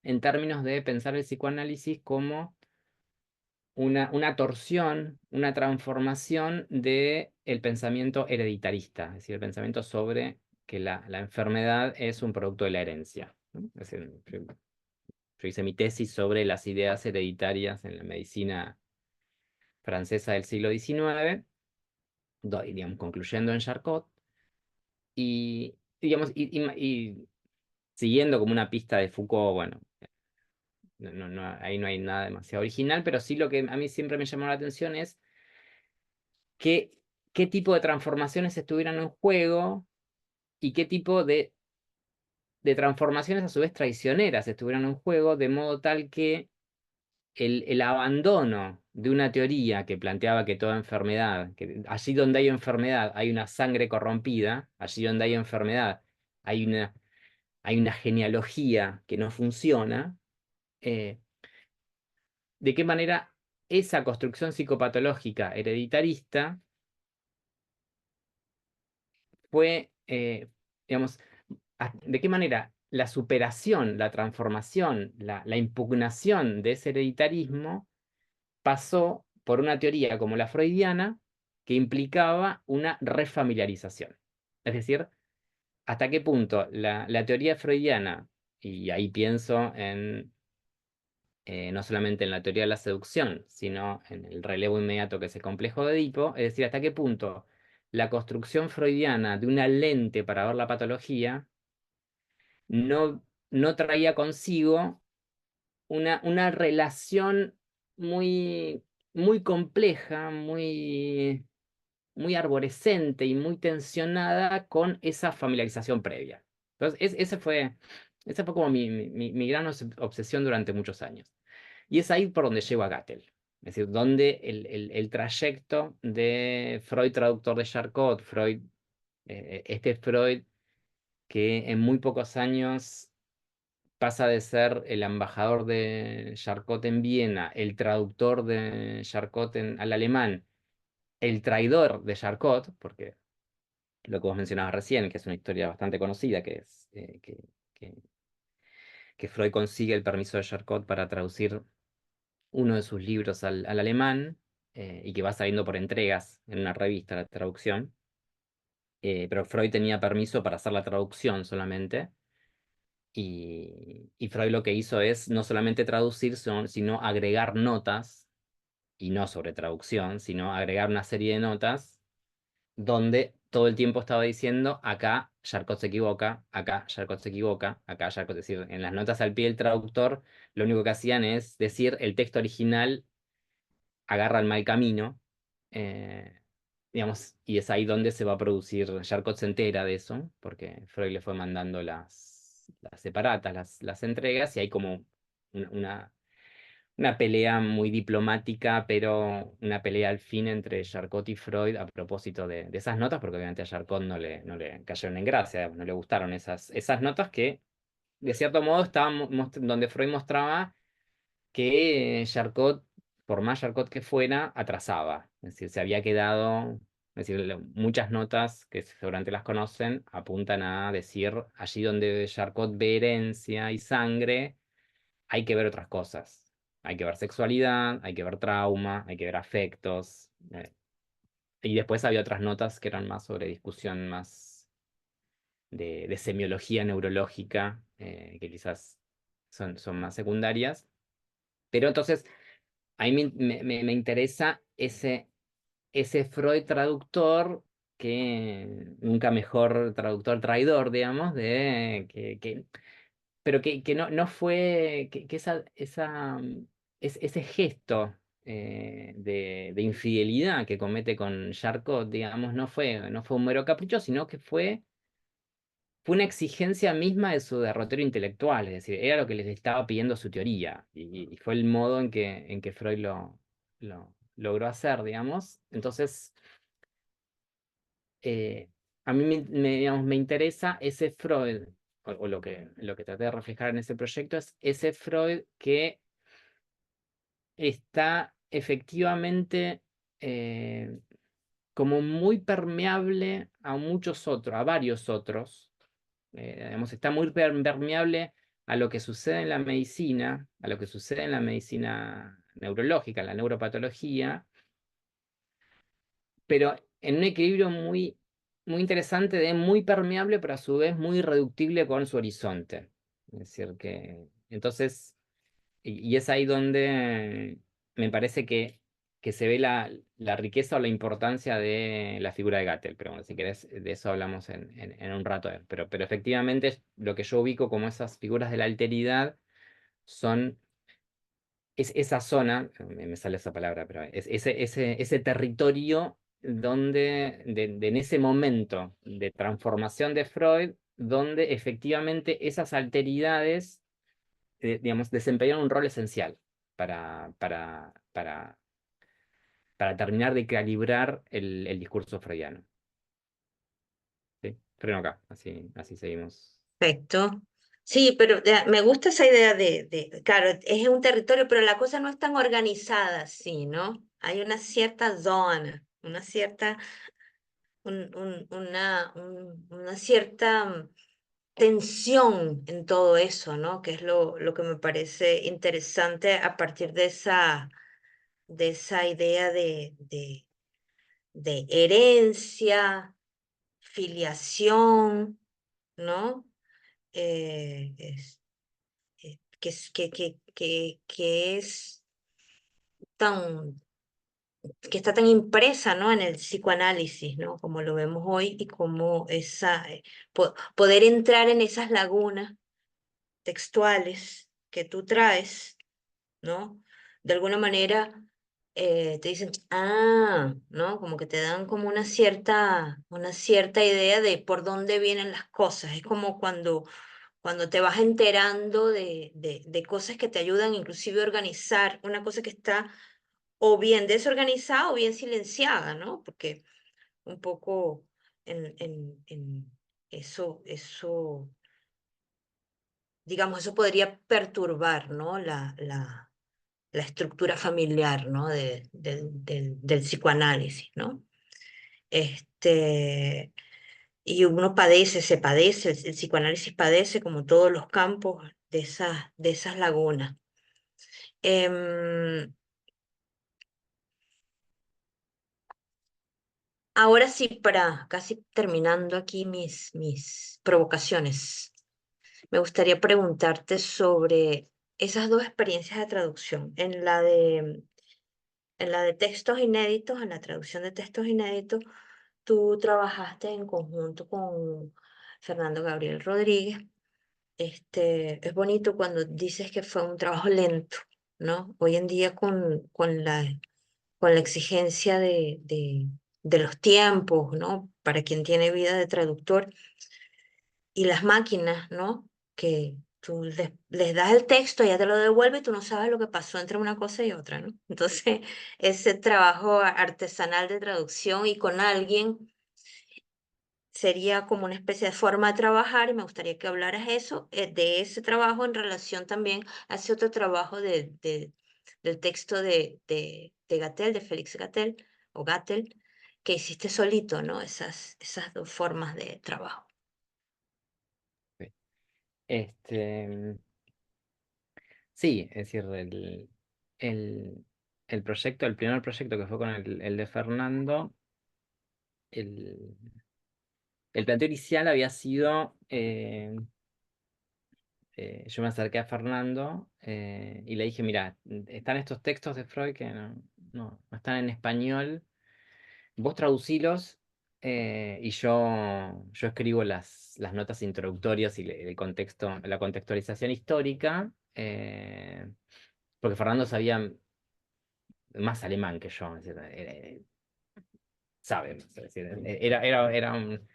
en términos de pensar el psicoanálisis como una torsión, una transformación del pensamiento hereditarista, es decir, el pensamiento sobre que la enfermedad es un producto de la herencia, ¿no? Es decir, yo hice mi tesis sobre las ideas hereditarias en la medicina francesa del siglo XIX, digamos, concluyendo en Charcot, digamos, y siguiendo como una pista de Foucault, bueno, ahí no hay nada demasiado original, pero sí lo que a mí siempre me llamó la atención es qué tipo de transformaciones estuvieran en juego y qué tipo de transformaciones a su vez traicioneras estuvieran en juego, de modo tal que el abandono de una teoría que planteaba que toda enfermedad, que allí donde hay enfermedad hay una sangre corrompida, allí donde hay enfermedad hay una genealogía que no funciona, eh, de qué manera esa construcción psicopatológica hereditarista fue, digamos, de qué manera la superación, la transformación, la impugnación de ese hereditarismo pasó por una teoría como la freudiana que implicaba una refamiliarización. Es decir, hasta qué punto la teoría freudiana, y ahí pienso no solamente en la teoría de la seducción, sino en el relevo inmediato que es el complejo de Edipo, es decir, hasta qué punto la construcción freudiana de una lente para ver la patología no traía consigo una relación muy, muy compleja, muy arborescente y muy tensionada con esa familiarización previa. Entonces, esa fue como mi gran obsesión durante muchos años. Y es ahí por donde llego a Gattel. Es decir, donde el trayecto de Freud, traductor de Charcot, Freud, este Freud que en muy pocos años pasa de ser el embajador de Charcot en Viena, el traductor de Charcot al alemán, el traidor de Charcot, porque lo que vos mencionabas recién, que es una historia bastante conocida, que es que, que Freud consigue el permiso de Charcot para traducir uno de sus libros al alemán, y que va saliendo por entregas en una revista la traducción, pero Freud tenía permiso para hacer la traducción solamente. Y Freud lo que hizo es no solamente traducir, sino agregar notas, y no sobre traducción, sino agregar una serie de notas donde todo el tiempo estaba diciendo, acá Charcot se equivoca, acá Charcot se equivoca, acá Charcot, es decir, en las notas al pie del traductor, lo único que hacían es decir, el texto original agarra el mal camino, digamos, y es ahí donde se va a producir, Charcot se entera de eso, porque Freud le fue mandando las separatas, las entregas, y hay como una, una pelea muy diplomática, pero una pelea al fin entre Charcot y Freud a propósito de esas notas, porque obviamente a Charcot no le cayeron en gracia, digamos, no le gustaron esas notas que, de cierto modo, estaban donde Freud mostraba que Charcot, por más Charcot que fuera, atrasaba. Es decir, se había quedado, es decir, muchas notas que seguramente las conocen apuntan a decir allí donde Charcot ve herencia y sangre, hay que ver otras cosas. Hay que ver sexualidad, hay que ver trauma, hay que ver afectos. Y después había otras notas que eran más sobre discusión más de semiología neurológica, que quizás son más secundarias. Pero entonces, a mí me interesa ese Freud traductor, que nunca mejor traductor traidor, digamos, pero que no fue, que ese gesto de infidelidad que comete con Charcot, digamos, no fue un mero capricho, sino que fue una exigencia misma de su derrotero intelectual, es decir, era lo que les estaba pidiendo su teoría, y fue el modo en que Freud lo logró hacer, digamos. Entonces, a mí digamos, me interesa ese Freud, o lo que traté de reflejar en ese proyecto es ese Freud que está efectivamente como muy permeable a muchos otros, a varios otros. Digamos, está muy permeable a lo que sucede en la medicina, a lo que sucede en la medicina neurológica, en la neuropatología, pero en un equilibrio muy, muy interesante de muy permeable, pero a su vez muy irreductible con su horizonte. Es decir, que entonces, y es ahí donde me parece que se ve la riqueza o la importancia de la figura de Gattel. Pero bueno, si querés, de eso hablamos en un rato. Pero efectivamente lo que yo ubico como esas figuras de la alteridad son es esa zona, me sale esa palabra, pero es ese territorio donde, en ese momento de transformación de Freud, donde efectivamente esas alteridades, digamos, desempeñan un rol esencial para terminar de calibrar el discurso freudiano. ¿Sí? Freno acá, así seguimos. Perfecto. Sí, pero me gusta esa idea claro, es un territorio, pero la cosa no es tan organizada así, ¿no? Hay una cierta zona, una cierta tensión en todo eso, ¿no? Que es lo que me parece interesante a partir de esa idea de herencia, filiación, ¿no? Que es tan, que está tan impresa, ¿no? En el psicoanálisis, ¿no? Como lo vemos hoy y como poder entrar en esas lagunas textuales que tú traes, ¿no? De alguna manera te dicen, ¿no? Como que te dan como una cierta idea de por dónde vienen las cosas. Es como cuando te vas enterando de cosas que te ayudan inclusive a organizar una cosa que está o bien desorganizada o bien silenciada, ¿no? Porque un poco en digamos, eso podría perturbar, ¿no? La estructura familiar, ¿no? Del psicoanálisis, ¿no? Y uno el psicoanálisis padece como todos los campos de esas lagunas. Em, Ahora sí, para casi terminando aquí mis provocaciones, me gustaría preguntarte sobre esas dos experiencias de traducción, en la de textos inéditos, en la traducción de textos inéditos. tú trabajaste en conjunto con Fernando Gabriel Rodríguez. Es bonito cuando dices que fue un trabajo lento, ¿no? Hoy en día con la exigencia de los tiempos, ¿no? Para quien tiene vida de traductor y las máquinas, ¿no? Que tú les das el texto, ella te lo devuelve y tú no sabes lo que pasó entre una cosa y otra, ¿no? Entonces, ese trabajo artesanal de traducción y con alguien sería como una especie de forma de trabajar y me gustaría que hablaras eso, de ese trabajo en relación también a ese otro trabajo del texto de Gatel, de Félix Gatel, o Gatel, que hiciste solito, ¿no? Esas dos formas de trabajo. Ok. Este, sí, es decir, el, el proyecto, el primer proyecto que fue con el de Fernando, el, el planteo inicial había sido, yo me acerqué a Fernando y le dije, mira, están estos textos de Freud que no están en español, vos traducilos y yo escribo las notas introductorias y el contexto, la contextualización histórica, porque Fernando sabía más alemán que yo, es decir, sabe, es decir, era un...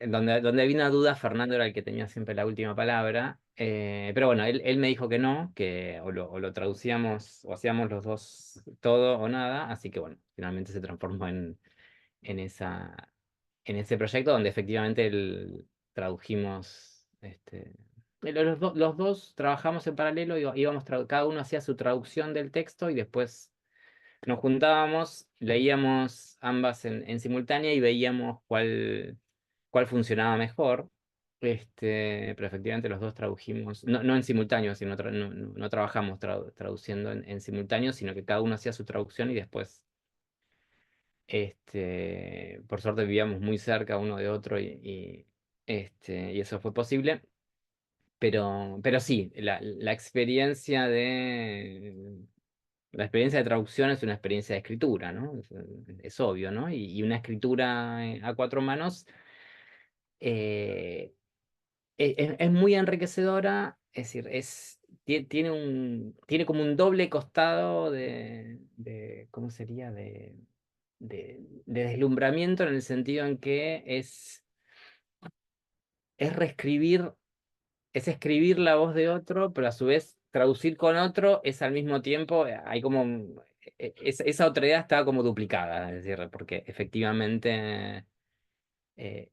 donde había una duda, Fernando era el que tenía siempre la última palabra, pero bueno, él me dijo que no, que o lo traducíamos o hacíamos los dos todo o nada, así que bueno, finalmente se transformó en en ese proyecto donde efectivamente tradujimos, los dos trabajamos en paralelo, cada uno hacía su traducción del texto y después nos juntábamos, leíamos ambas en simultánea y veíamos cuál funcionaba mejor. Pero efectivamente los dos tradujimos, no en simultáneo, sino no trabajamos traduciendo en simultáneo, sino que cada uno hacía su traducción y después, por suerte vivíamos muy cerca uno de otro y eso fue posible. Pero sí, la experiencia de traducción es una experiencia de escritura, ¿no? Es obvio, ¿no? Y una escritura a cuatro manos eh, es muy enriquecedora, es decir, tiene como un doble costado ¿cómo sería? De deslumbramiento en el sentido en que es reescribir, es escribir la voz de otro, pero a su vez traducir con otro es al mismo tiempo, hay como, esa otra idea está como duplicada, es decir, porque efectivamente eh,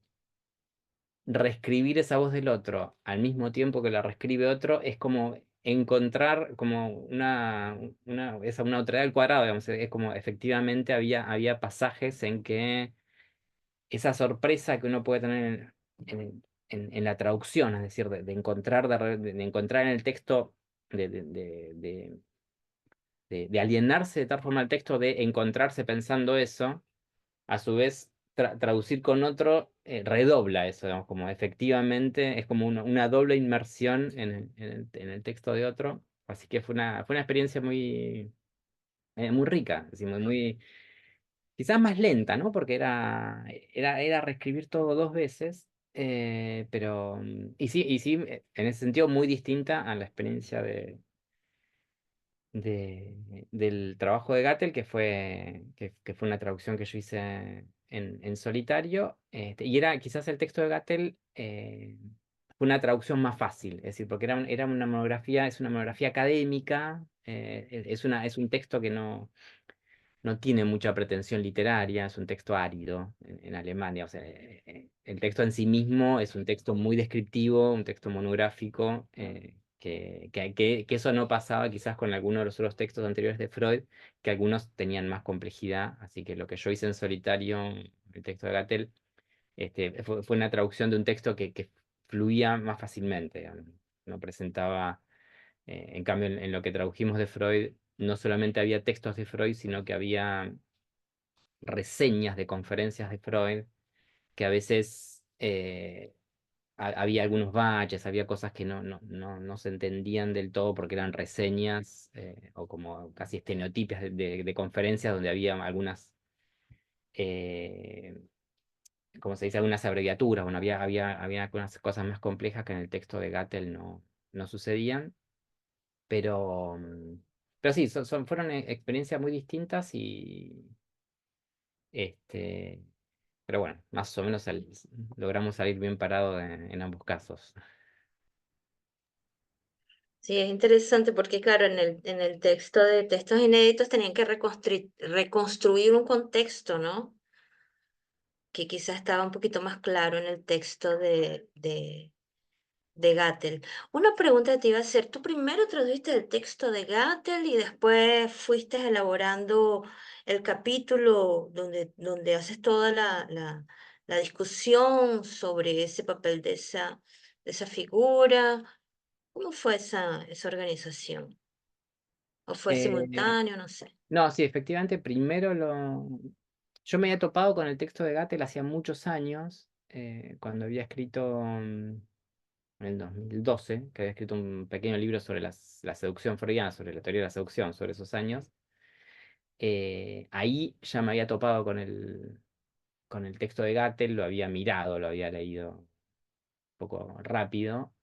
reescribir esa voz del otro al mismo tiempo que la reescribe otro es como encontrar como una otra idea al cuadrado, digamos, es como efectivamente había pasajes en que esa sorpresa que uno puede tener en la traducción, es decir, de encontrar, de encontrar en el texto, de alienarse de tal forma al texto, de encontrarse pensando eso, a su vez traducir con otro redobla eso, digamos, como efectivamente es como una doble inmersión en el texto de otro. Así que fue una experiencia muy rica, decimos, quizás más lenta, ¿no? Porque era reescribir todo dos veces, y sí, en ese sentido muy distinta a la experiencia del trabajo de Gattel, que fue una traducción que yo hice en solitario, y era quizás el texto de Gattel fue una traducción más fácil, es decir, porque era una monografía, es una monografía académica, es un texto que no tiene mucha pretensión literaria, es un texto árido en Alemania. O sea, el texto en sí mismo es un texto muy descriptivo, un texto monográfico, que eso no pasaba quizás con algunos de los otros textos anteriores de Freud, que algunos tenían más complejidad. Así que lo que yo hice en solitario, el texto de Gattel, fue una traducción de un texto que fluía más fácilmente, digamos. No presentaba en cambio, en lo que tradujimos de Freud, no solamente había textos de Freud, sino que había reseñas de conferencias de Freud, que a veces había algunos baches, había cosas que no se entendían del todo porque eran reseñas o como casi estereotipias de conferencias donde había algunas eh, como se dice, algunas abreviaturas. Bueno, había algunas cosas más complejas que en el texto de Gattel no sucedían, pero, pero sí, fueron experiencias muy distintas y este, pero bueno, más o menos logramos salir bien parados en ambos casos. Sí, es interesante porque, claro, en el texto de textos inéditos tenían que reconstruir un contexto, ¿no? Que quizás estaba un poquito más claro en el texto de Gattel. Una pregunta que te iba a hacer, tú primero tradujiste el texto de Gattel y después fuiste elaborando el capítulo donde haces toda la discusión sobre ese papel de esa figura. ¿Cómo fue esa organización? ¿O fue Eh, simultáneo? No sé. no, sí, efectivamente, yo me había topado con el texto de Gattel hacía muchos años, cuando había escrito en el 2012, que había escrito un pequeño libro sobre la seducción freudiana, sobre la teoría de la seducción, sobre esos años. Ahí ya me había topado con el texto de Gattel, lo había mirado, lo había leído un poco rápido,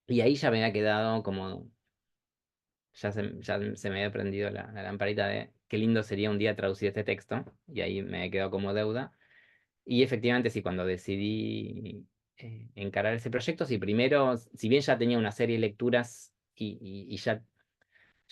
y ahí ya me había quedado como, ya se me había prendido la lamparita de qué lindo sería un día traducir este texto, y ahí me había quedado como deuda. Y efectivamente, sí, cuando decidí encarar ese proyecto, sí, primero, si bien ya tenía una serie de lecturas y ya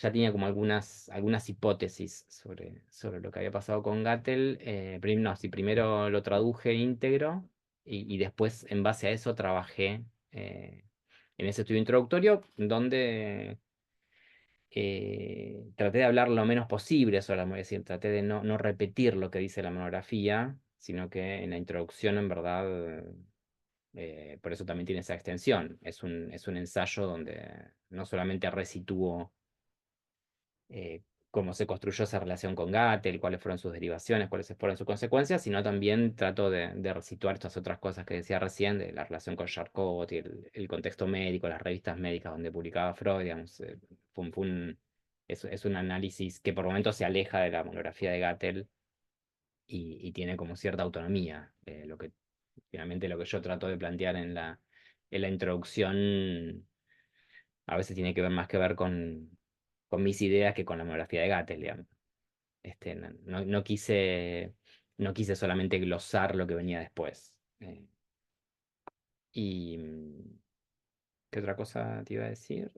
tenía como algunas hipótesis sobre lo que había pasado con Gattel, no, sí, primero lo traduje íntegro y después en base a eso trabajé en ese estudio introductorio donde traté de hablar lo menos posible sobre la monografía, es decir, traté de no repetir lo que dice la monografía, sino que en la introducción, en verdad, por eso también tiene esa extensión. Es un ensayo donde no solamente resitúo cómo se construyó esa relación con Gattel, cuáles fueron sus derivaciones, cuáles fueron sus consecuencias, sino también trato de resituar estas otras cosas que decía recién, de la relación con Charcot y el contexto médico, las revistas médicas donde publicaba Freud, digamos, es un análisis que por momentos se aleja de la monografía de Gattel y tiene como cierta autonomía. Finalmente lo que yo trato de plantear en la introducción a veces tiene que ver más que ver con mis ideas que con la monografía de Gattel, digamos. No quise solamente glosar lo que venía después. Y ¿qué otra cosa te iba a decir?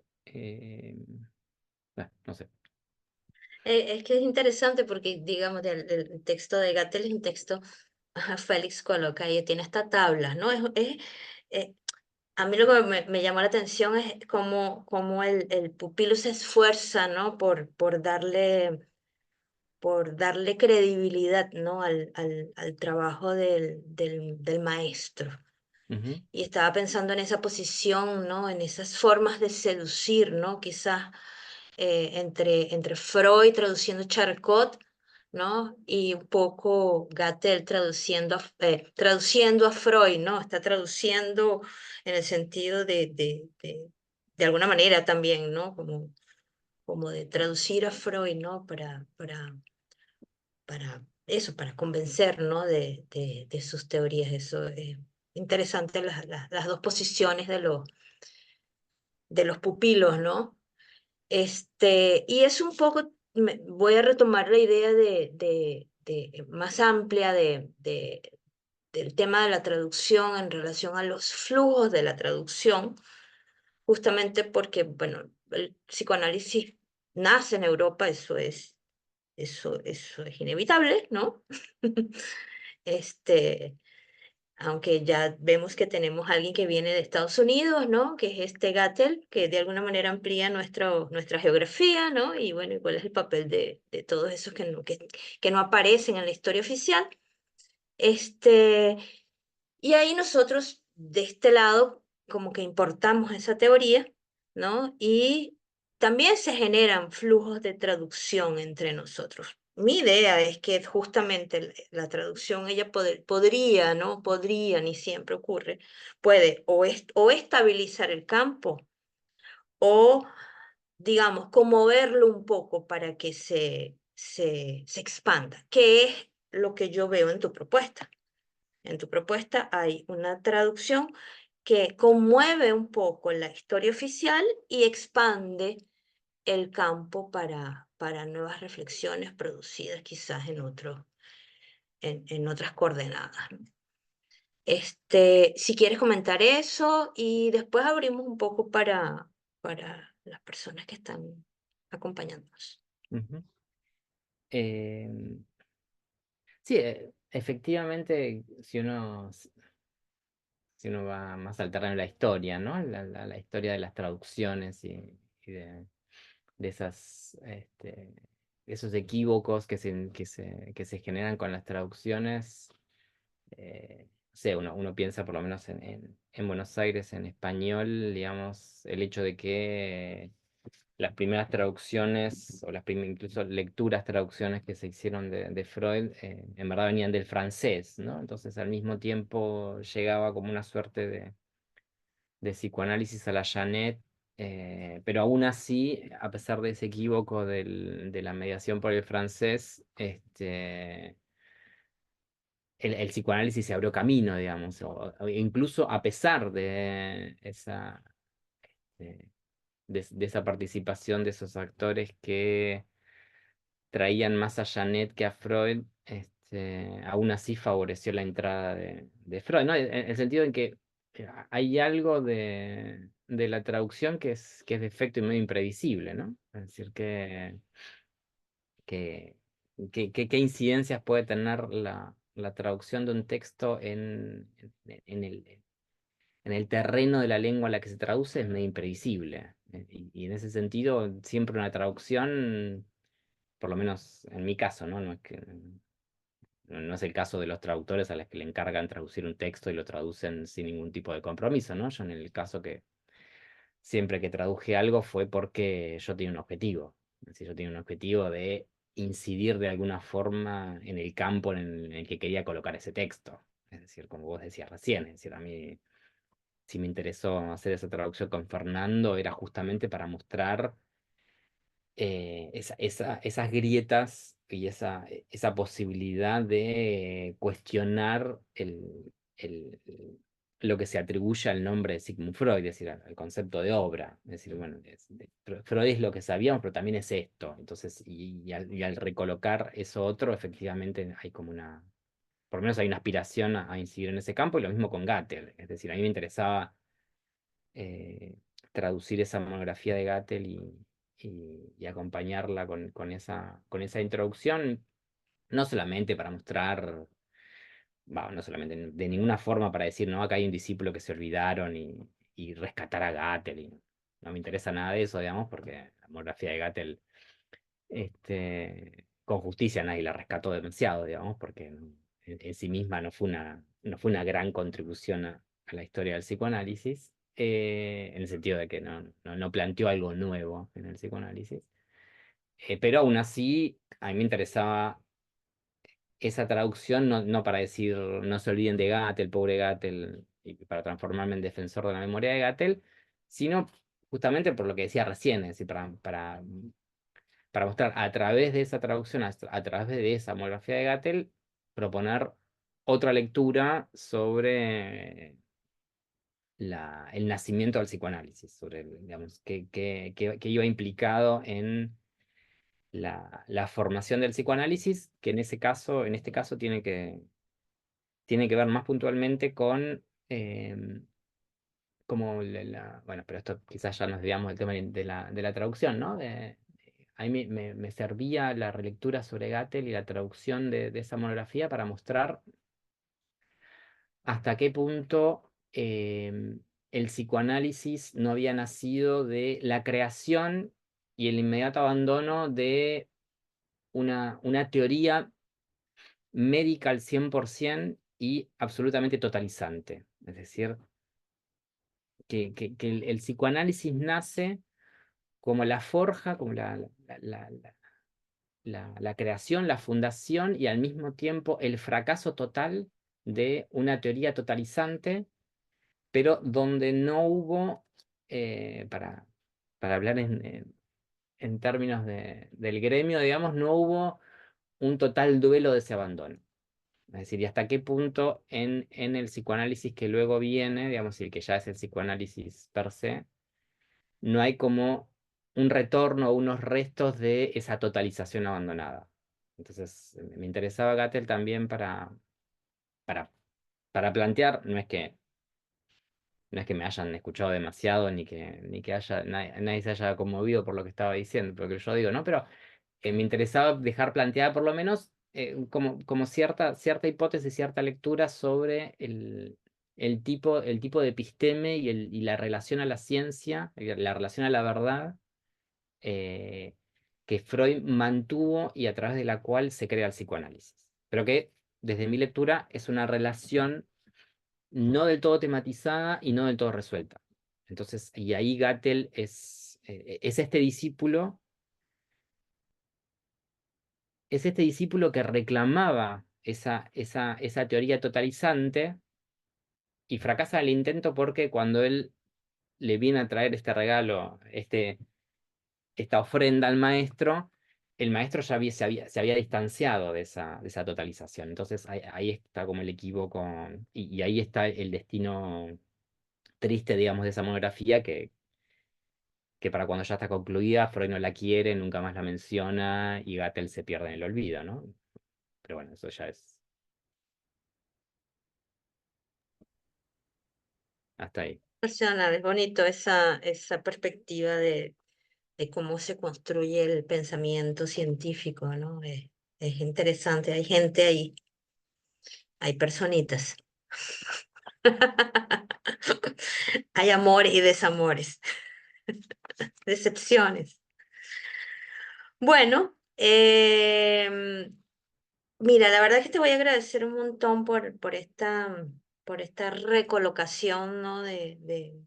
No sé. Es que es interesante porque, digamos, el texto de Gattel es un texto, ajá, Félix coloca ahí, tiene esta tabla, ¿no? Eh, a mí lo que me llamó la atención es cómo el pupilo se esfuerza, ¿no? Por darle credibilidad, ¿no? Al trabajo del maestro. Ujú, Y estaba pensando en esa posición, ¿no? En esas formas de seducir, ¿no? Quizás entre Freud traduciendo Charcot, ¿no? Y un poco Gattel traduciendo a Freud, ¿no? Está traduciendo en el sentido de alguna manera también, ¿no? Como de traducir a Freud, ¿no? Para eso, para convencer, ¿no? De sus teorías. Eso es interesante, las dos posiciones de los pupilos, ¿no? Y es un poco, voy a retomar la idea más amplia del tema de la traducción en relación a los flujos de la traducción, justamente porque, bueno, el psicoanálisis nace en Europa, eso es inevitable, ¿no? Este, aunque ya vemos que tenemos a alguien que viene de Estados Unidos, ¿no? Que es este Gattel, que de alguna manera amplía nuestra geografía, ¿no? Y bueno, ¿y cuál es el papel de todos esos que no aparecen en la historia oficial? Este, y ahí nosotros, de este lado, como que importamos esa teoría, ¿no? Y también se generan flujos de traducción entre nosotros. Mi idea es que justamente la traducción, ella podría, ¿no? Podría, ni siempre ocurre, puede o estabilizar el campo o, digamos, conmoverlo un poco para que se expanda, que es lo que yo veo en tu propuesta. En tu propuesta hay una traducción que conmueve un poco la historia oficial y expande el campo para nuevas reflexiones producidas quizás en otras coordenadas, ¿no? Si quieres comentar eso y después abrimos un poco para las personas que están acompañándonos. Ujú. Sí, efectivamente, si uno va más al terreno de la historia, ¿no? La historia de las traducciones y de esos equívocos que se generan con las traducciones. No sé, uno piensa por lo menos en Buenos Aires en español, digamos, el hecho de que las primeras traducciones o incluso lecturas, traducciones que se hicieron de Freud, en verdad venían del francés, ¿no? Entonces al mismo tiempo llegaba como una suerte de psicoanálisis a la Janet, pero aún así, a pesar de ese equívoco de la mediación por el francés, el psicoanálisis se abrió camino, digamos, o incluso a pesar de de, de esa participación de esos actores que traían más a Janet que a Freud, aún así favoreció la entrada de Freud, ¿no? En el sentido en que hay algo de la traducción que es de efecto y medio imprevisible, ¿no? Es decir, que, qué incidencias puede tener la traducción de un texto en el terreno de la lengua a la que se traduce es medio imprevisible. Y en ese sentido, siempre una traducción, por lo menos en mi caso, ¿no? No es el caso de los traductores a los que le encargan traducir un texto y lo traducen sin ningún tipo de compromiso, ¿no? Yo en el caso que siempre que traduje algo fue porque yo tenía un objetivo. Es decir, yo tenía un objetivo de incidir de alguna forma en el campo en el que quería colocar ese texto. Es decir, como vos decías recién, es decir, a mí si me interesó hacer esa traducción con Fernando era justamente para mostrar esas grietas y esa posibilidad de cuestionar lo que se atribuye al nombre de Sigmund Freud, es decir, al concepto de obra. Es decir, bueno, Freud es lo que sabíamos, pero también es esto. Entonces, y al recolocar eso otro, efectivamente hay como por lo menos hay una aspiración a incidir en ese campo, y lo mismo con Gattel. Es decir, a mí me interesaba eh, traducir esa monografía de Gattel y acompañarla con esa introducción, no solamente para mostrar, no solamente de ninguna forma para decir, no, acá hay un discípulo que se olvidaron y rescatar a Gattel, y no me interesa nada de eso, digamos, porque la monografía de Gattel, con justicia nadie la rescató demasiado, digamos, porque en sí misma no fue una gran contribución a la historia del psicoanálisis, en el sentido de que no planteó algo nuevo en el psicoanálisis. Pero aún así, a mí me interesaba esa traducción, no para decir no se olviden de Gattel, pobre Gattel, y para transformarme en defensor de la memoria de Gattel, sino justamente por lo que decía recién, es decir, para mostrar a través de esa traducción, a través de esa monografía de Gattel, proponer otra lectura sobre el nacimiento del psicoanálisis, sobre, digamos, qué iba implicado en la formación del psicoanálisis, que en este caso tiene que ver más puntualmente con como bueno, pero esto quizás ya nos desviamos del tema de la traducción, ¿no? A mí me servía la relectura sobre Gattel y la traducción de esa monografía para mostrar hasta qué punto el psicoanálisis no había nacido de la creación y el inmediato abandono de una teoría médica al 100% y absolutamente totalizante. Es decir, que el psicoanálisis nace como la forja, como la creación, la fundación y al mismo tiempo el fracaso total de una teoría totalizante, pero donde no hubo, para hablar en términos del gremio, digamos, no hubo un total duelo de ese abandono. Es decir, y hasta qué punto en el psicoanálisis que luego viene, digamos, y el que ya es el psicoanálisis per se, no hay como un retorno o unos restos de esa totalización abandonada. Entonces, me interesaba Gattel también para, para plantear, no es que me hayan escuchado demasiado, ni que nadie se haya conmovido por lo que estaba diciendo, pero que yo digo, ¿no? Pero me interesaba dejar planteada por lo menos como cierta hipótesis, cierta lectura sobre el tipo de episteme y la relación a la ciencia, la relación a la verdad, eh, que Freud mantuvo y a través de la cual se crea el psicoanálisis. Pero que desde mi lectura es una relación no del todo tematizada y no del todo resuelta. Entonces, y ahí Gattel es este discípulo que reclamaba esa teoría totalizante y fracasa el intento porque cuando él le viene a traer este regalo, esta ofrenda al maestro, el maestro ya se había distanciado de esa totalización. Entonces ahí está como el equívoco y ahí está el destino triste, digamos, de esa monografía que para cuando ya está concluida, Freud no la quiere, nunca más la menciona y Gattel se pierde en el olvido, ¿no? Pero bueno, eso ya es hasta ahí. Personal, es bonito esa perspectiva de cómo se construye el pensamiento científico, ¿no? Es interesante, hay gente ahí, hay personitas. Hay amores y desamores, decepciones. Bueno, mira, la verdad que te voy a agradecer un montón por esta recolocación, ¿no? de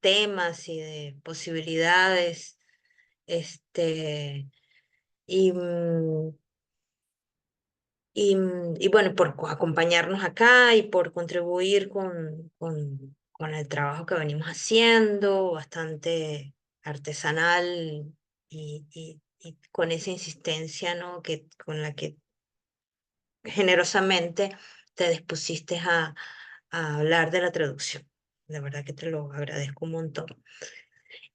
temas y de posibilidades. Este, y, mm, y bueno, por acompañarnos acá y por contribuir con el trabajo que venimos haciendo, bastante artesanal y con esa insistencia, ¿no? Con la que generosamente te dispusiste a hablar de la traducción. De verdad que te lo agradezco un montón.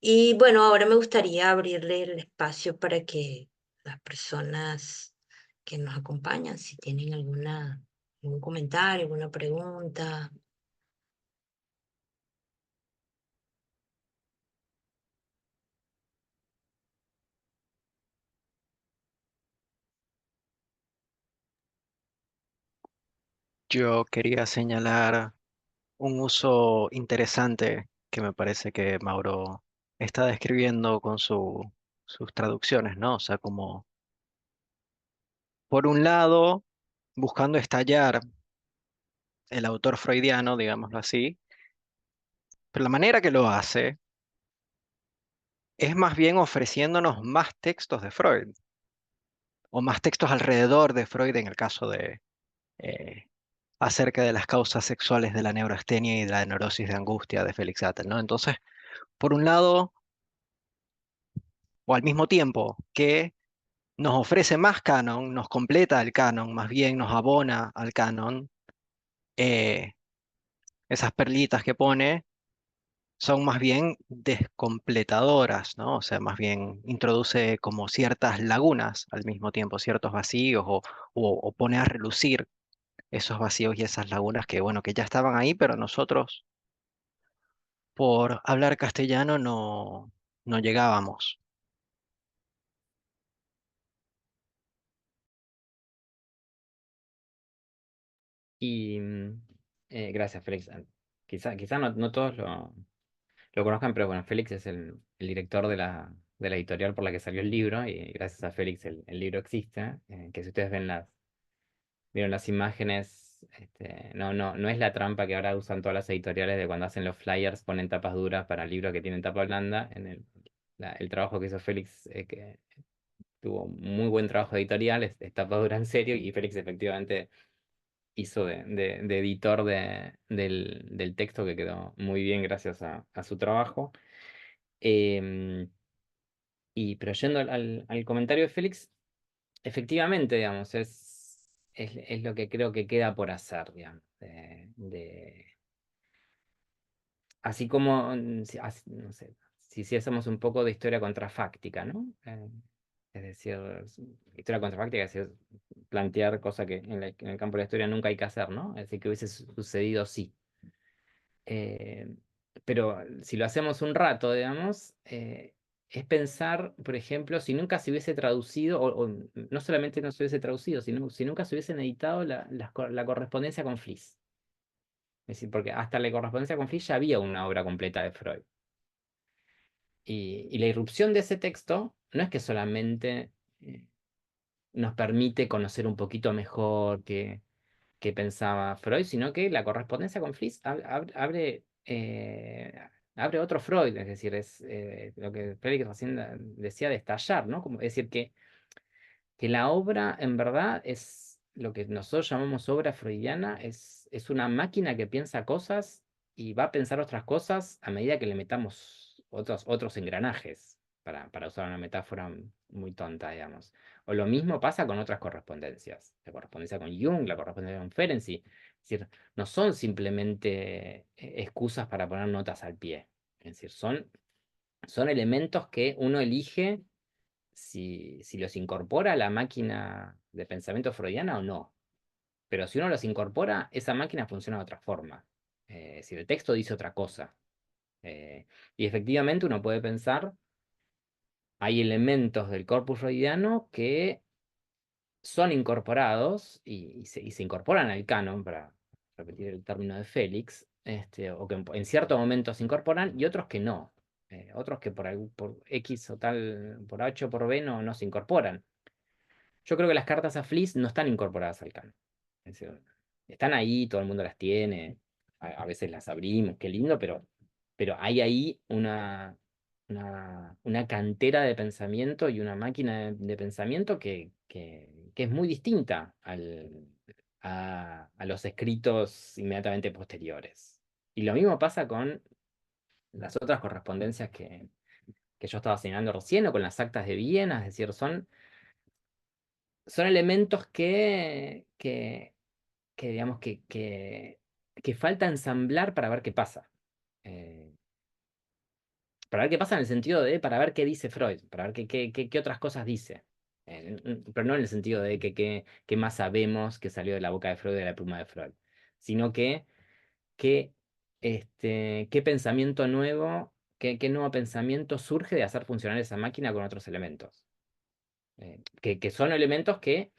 Y bueno, ahora me gustaría abrirle el espacio para que las personas que nos acompañan, si tienen algún comentario, alguna pregunta. Yo quería señalar un uso interesante que me parece que Mauro está describiendo con sus traducciones, ¿no? O sea, como por un lado, buscando estallar el autor freudiano, digámoslo así, pero la manera que lo hace es más bien ofreciéndonos más textos de Freud, o más textos alrededor de Freud en el caso de eh, acerca de las causas sexuales de la neurastenia y de la neurosis de angustia de Felix Attal, ¿no? Entonces, por un lado, o al mismo tiempo que nos ofrece más canon, nos completa el canon, más bien nos abona al canon, eh, esas perlitas que pone son más bien descompletadoras, ¿no? O sea, más bien introduce como ciertas lagunas al mismo tiempo, ciertos vacíos o pone a relucir esos vacíos y esas lagunas que, bueno, que ya estaban ahí, pero nosotros por hablar castellano no llegábamos. Y gracias, Félix. Quizá no todos lo conozcan, pero bueno, Félix es el director de la editorial por la que salió el libro y gracias a Félix el libro existe, que si ustedes vieron las imágenes, no es la trampa que ahora usan todas las editoriales de cuando hacen los flyers, ponen tapas duras para libros que tienen tapa blanda. El trabajo que hizo Félix, que tuvo muy buen trabajo editorial, es tapa dura en serio y Félix efectivamente hizo de editor del texto que quedó muy bien gracias a su trabajo. Em, Pero yendo al comentario de Félix, efectivamente, digamos, es lo que creo que queda por hacer, digamos. Así como, no sé, si hiciésemos un poco de historia contrafáctica, ¿no? Es decir, historia contrafáctica es decir, plantear cosas que en el campo de la historia nunca hay que hacer, ¿no? Es decir, que hubiese sucedido sí. Eh, pero si lo hacemos un rato, digamos, es pensar, por ejemplo, si nunca se hubiese traducido, o no solamente no se hubiese traducido, sino si nunca se hubiesen editado la correspondencia con Fliss. Es decir, porque hasta la correspondencia con Fliss ya había una obra completa de Freud. Y la irrupción de ese texto no es que solamente nos permite conocer un poquito mejor qué pensaba Freud, sino que la correspondencia con Fliss abre otro Freud, es decir, es lo que Félix recién decía de estallar, ¿no? Como, es decir, que la obra en verdad es lo que nosotros llamamos obra freudiana, es una máquina que piensa cosas y va a pensar otras cosas a medida que le metamos otros engranajes, para usar una metáfora muy tonta, digamos. O lo mismo pasa con otras correspondencias, la correspondencia con Jung, la correspondencia con Ferenczi. Es decir, no son simplemente excusas para poner notas al pie. Es decir, son elementos que uno elige si los incorpora a la máquina de pensamiento freudiana o no. Pero si uno los incorpora, esa máquina funciona de otra forma. Es decir, el texto dice otra cosa. Y efectivamente uno puede pensar, hay elementos del corpus freudiano que son incorporados y se incorporan al canon, para repetir el término de Félix, o que en cierto momento se incorporan y otros que no. Otros que por X o tal, por H o por B no se incorporan. Yo creo que las cartas a Fliss no están incorporadas al canon. Es decir, están ahí, todo el mundo las tiene, a veces las abrimos, qué lindo, pero hay ahí una cantera de pensamiento y una máquina de pensamiento que es muy distinta a los escritos inmediatamente posteriores. Y lo mismo pasa con las otras correspondencias que yo estaba señalando recién, o con las actas de Viena, es decir, son elementos digamos, que falta ensamblar para ver qué pasa. Eh, para ver qué pasa en el sentido de, para ver qué dice Freud, para ver qué otras cosas dice. Pero no en el sentido de qué más sabemos que salió de la boca de Freud, de la pluma de Freud, sino qué, qué pensamiento nuevo, qué nuevo pensamiento surge de hacer funcionar esa máquina con otros elementos. Que son elementos que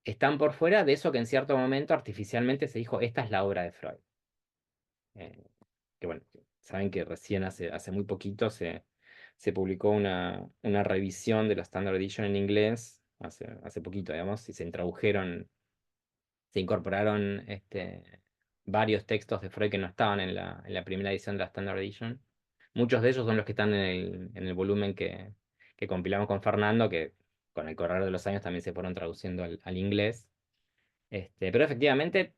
están por fuera de eso que en cierto momento artificialmente se dijo, esta es la obra de Freud. Eh, que bueno, saben que recién hace muy poquito se publicó una revisión de la Standard Edition en inglés, hace poquito, digamos, y se incorporaron varios textos de Freud que no estaban en la primera edición de la Standard Edition. Muchos de ellos son los que están en el volumen que compilamos con Fernando, que con el correr de los años también se fueron traduciendo al inglés. Pero efectivamente,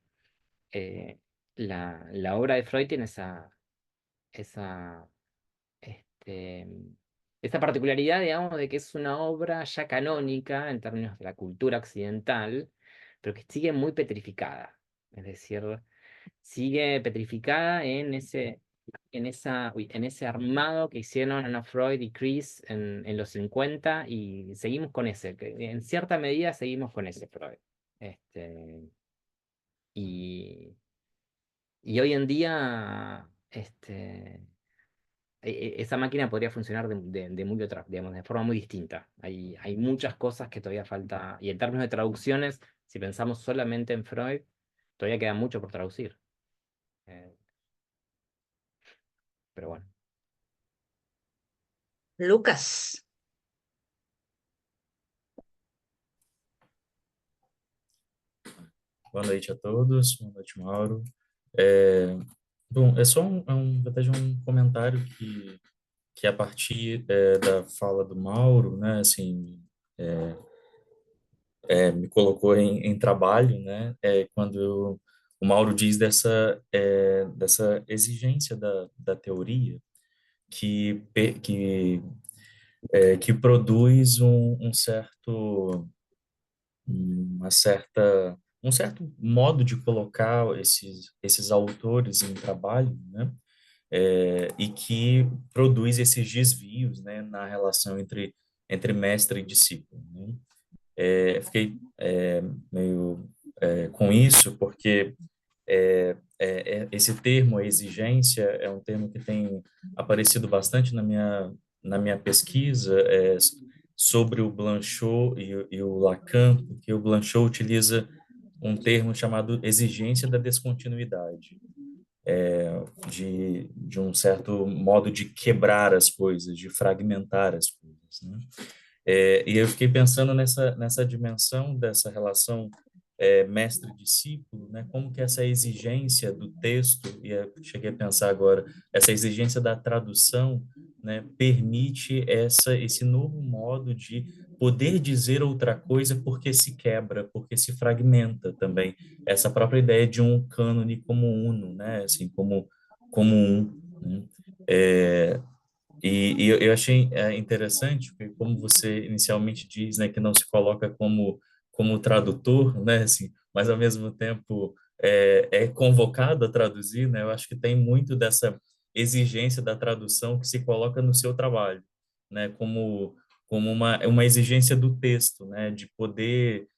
eh, la obra de Freud tiene esa, este, esa particularidad, digamos, de que es una obra ya canónica en términos de la cultura occidental, pero que sigue muy petrificada. Es decir, sigue petrificada en ese armado que hicieron Anna Freud y Chris en los 50, y seguimos con ese, que en cierta medida seguimos con ese Freud. Este, y, y hoy en día, esa máquina podría funcionar de muy otra, digamos, de forma muy distinta. Hay muchas cosas que todavía falta, y en términos de traducciones, si pensamos solamente en Freud, todavía queda mucho por traducir. Eh, pero bueno. Lucas, Boa noite a todos, boa noite, Mauro. É, bom, é só na verdade, um comentário que a partir da fala do Mauro, né, assim, me colocou em trabalho, né, quando o Mauro diz dessa exigência da teoria que que produz um certo modo de colocar esses autores em trabalho, né? E que produz esses desvios, né, na relação entre mestre e discípulo, né? Fiquei meio com isso, porque esse termo, a exigência, é um termo que tem aparecido bastante na minha pesquisa sobre o Blanchot e o Lacan, porque o Blanchot utiliza um termo chamado exigência da descontinuidade, de um certo modo de quebrar as coisas, de fragmentar as coisas, né? E eu fiquei pensando nessa dimensão dessa relação mestre-discípulo, né? Como que essa exigência do texto, e eu cheguei a pensar agora, essa exigência da tradução, né, permite esse novo modo de poder dizer outra coisa porque se quebra, porque se fragmenta também. Essa própria ideia de um cânone como uno, né? Assim, como um, né? É, e eu achei interessante, porque como você inicialmente diz, né, que não se coloca como tradutor, né, assim, mas ao mesmo tempo é convocado a traduzir, né, eu acho que tem muito dessa exigência da tradução que se coloca no seu trabalho, né, como uma exigência do texto, né, de poder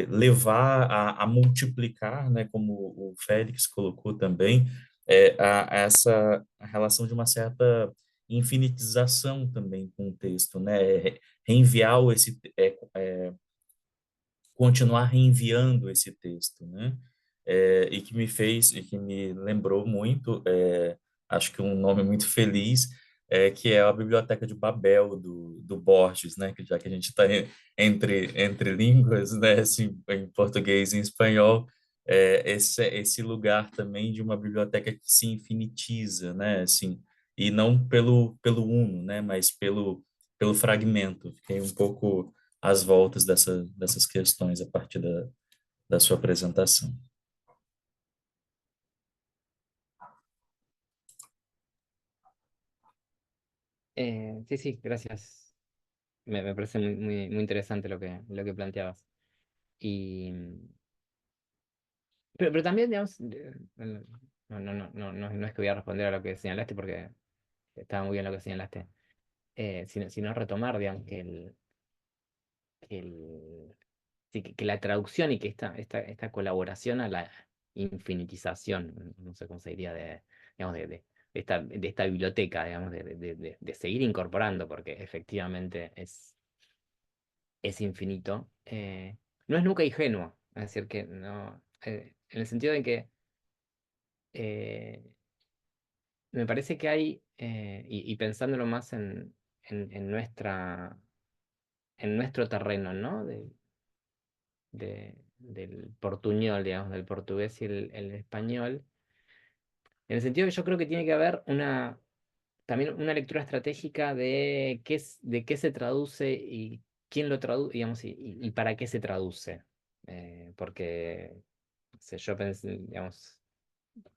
levar a multiplicar, né, como o Félix colocou também, a essa a relação de uma certa infinitização também com o texto, né? Reenviar continuar reenviando esse texto, né? E que me lembrou muito, acho que um nome muito feliz, que é a Biblioteca de Babel do Borges, né? Que já que a gente está entre línguas, né? Assim, em português e em espanhol, esse lugar também de uma biblioteca que se infinitiza, né? Assim, e não pelo uno, né? Mas pelo fragmento. Fiquei um pouco às voltas dessas questões a partir da sua apresentação. Sí, sí, gracias. Me parece muy interesante lo que planteabas. Y, pero también, digamos, no es que voy a responder a lo que señalaste porque estaba muy bien lo que señalaste, sino retomar, digamos, que el- sí, que la traducción y que esta colaboración a la infinitización, no sé cómo se diría, digamos, de esta biblioteca, digamos, de seguir incorporando, porque efectivamente es infinito, no es nunca ingenuo. Es decir, que no, en el sentido de que eh, me parece que hay, y pensándolo más en nuestro terreno, ¿no? Del portuñol, digamos, del portugués y el español, en el sentido que yo creo que tiene que haber también una lectura estratégica de qué se traduce y quién lo traduce, digamos, y para qué se traduce. Porque no sé, yo digamos,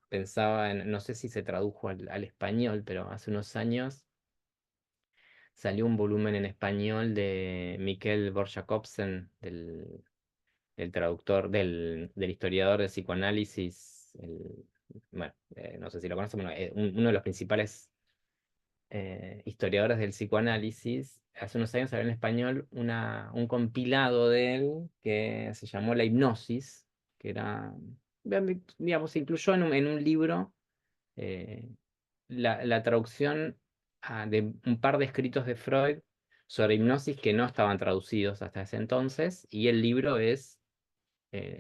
pensaba no sé si se tradujo al español, pero hace unos años salió un volumen en español de Miquel Borja-Jacobsen, del traductor, del historiador de psicoanálisis, bueno, no sé si lo conocen, bueno, uno de los principales historiadores del psicoanálisis. Hace unos años salió en español un compilado de él que se llamó La Hipnosis, que era, digamos, se incluyó en un libro eh, la traducción de un par de escritos de Freud sobre hipnosis que no estaban traducidos hasta ese entonces, y el libro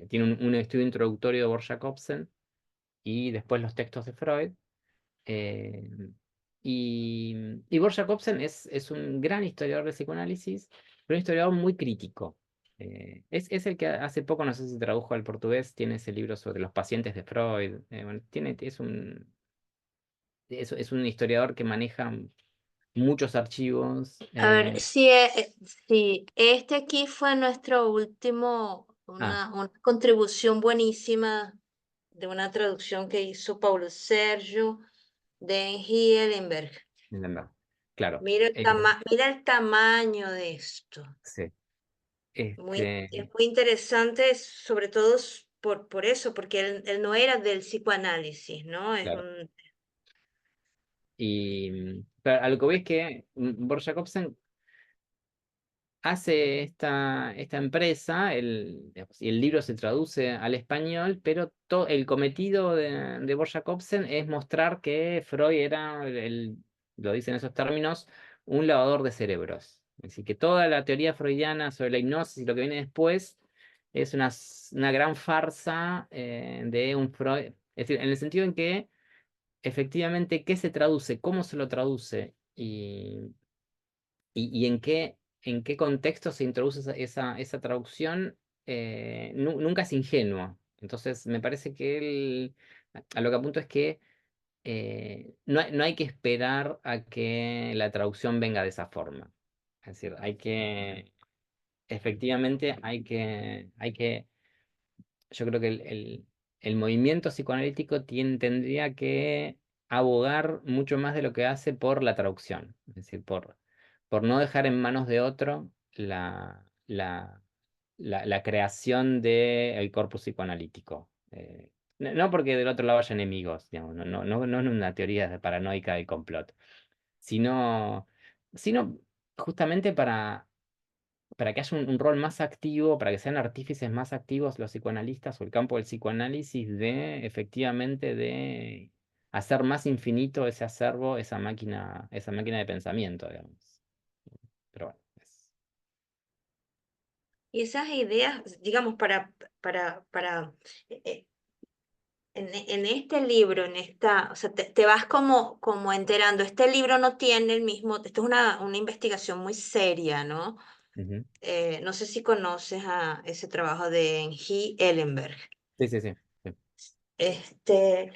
tiene un estudio introductorio de Borja-Jacobsen y después los textos de Freud. eh, y Borja-Jacobsen es un gran historiador de psicoanálisis, pero un historiador muy crítico. Es el que hace poco, no sé si tradujo al portugués, tiene ese libro sobre los pacientes de Freud. Bueno, es un historiador que maneja muchos archivos. A ver, si este aquí fue nuestro último, una contribución buenísima de una traducción que hizo Paulo Sérgio de Henri Ellenberg. Entender. claro. Mira el tamaño de esto. Sí. Es muy Este, interesante, sobre todo por eso, porque él no era del psicoanálisis, ¿no? claro. Pero a lo que voy es que Borg Jacobsen hace esta empresa, digamos, y el libro se traduce al español, pero el cometido de Borg Jacobsen es mostrar que Freud era, lo dice en esos términos, un lavador de cerebros. Es decir, que toda la teoría freudiana sobre la hipnosis y lo que viene después es una gran farsa de un Freud. Es decir, en el sentido en que efectivamente qué se traduce, cómo se lo traduce y en qué contexto se introduce esa traducción, nunca es ingenuo. Entonces, me parece que a lo que apunto es que no hay que esperar a que la traducción venga de esa forma. Es decir, efectivamente, yo creo que el movimiento psicoanalítico tendría que abogar mucho más de lo que hace por la traducción, es decir, por no dejar en manos de otro la creación del corpus psicoanalítico. No porque del otro lado haya enemigos, digamos, no es una teoría paranoica del complot, sino, sino justamente para que haya un rol más activo, para que sean artífices más activos los psicoanalistas o el campo del psicoanálisis efectivamente, de hacer más infinito ese acervo, esa máquina de pensamiento, digamos. Pero bueno, Y esas ideas, digamos, para eh, en este libro, o sea, te vas como enterando, este libro no tiene el mismo, esto es una investigación muy seria, ¿no? ujú. No sé si conoces a ese trabajo de Engi Ellenberg. Sí, sí, sí. Sí. Este,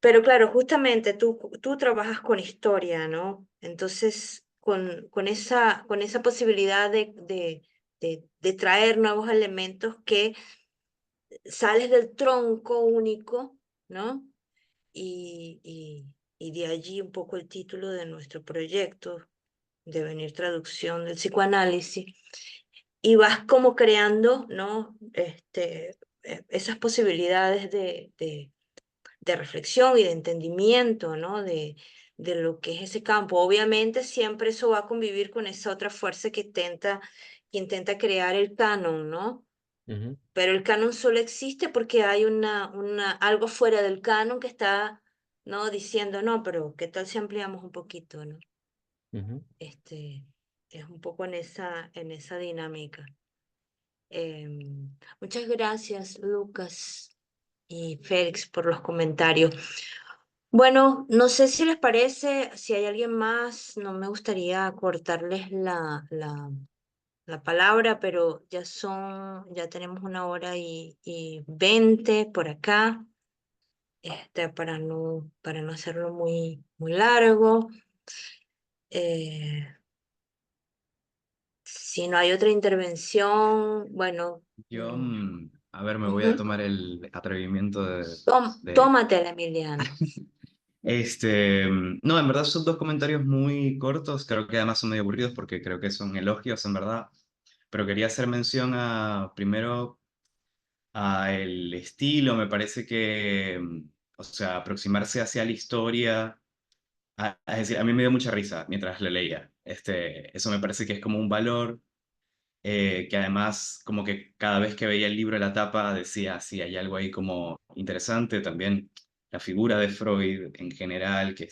pero claro, justamente tú trabajas con historia, ¿no? Entonces, con esa posibilidad de traer nuevos elementos que sales del tronco único, ¿no? Y de allí un poco el título de nuestro proyecto, Devenir Traducción del Psicoanálisis, y vas como creando, ¿no? Esas posibilidades de reflexión y de entendimiento, ¿no? De lo que es ese campo. Obviamente siempre eso va a convivir con esa otra fuerza que intenta crear el canon, ¿no? Ujú, Pero el canon solo existe porque hay algo fuera del canon que está, ¿no? Diciendo, no, pero ¿qué tal si ampliamos un poquito, ¿no? ujú. Este, es un poco en esa dinámica. Muchas gracias, Lucas y Félix, por los comentarios. Bueno, no sé si les parece, si hay alguien más, no me gustaría cortarles la palabra, pero ya tenemos 1 hora y 20 por acá, para no hacerlo muy largo. Eh, si no hay otra intervención, bueno, Yo, a ver, me voy a ujú. tomar el atrevimiento de... Tómatela, Emiliano. No, en verdad son dos comentarios muy cortos, creo que además son medio aburridos porque creo que son elogios en verdad, pero quería hacer mención primero a el estilo, me parece que, o sea, aproximarse hacia la historia, es decir, a mí me dio mucha risa mientras lo leía, eso me parece que es como un valor que además como que cada vez que veía el libro de la tapa decía, sí, hay algo ahí como interesante, también la figura de Freud en general, que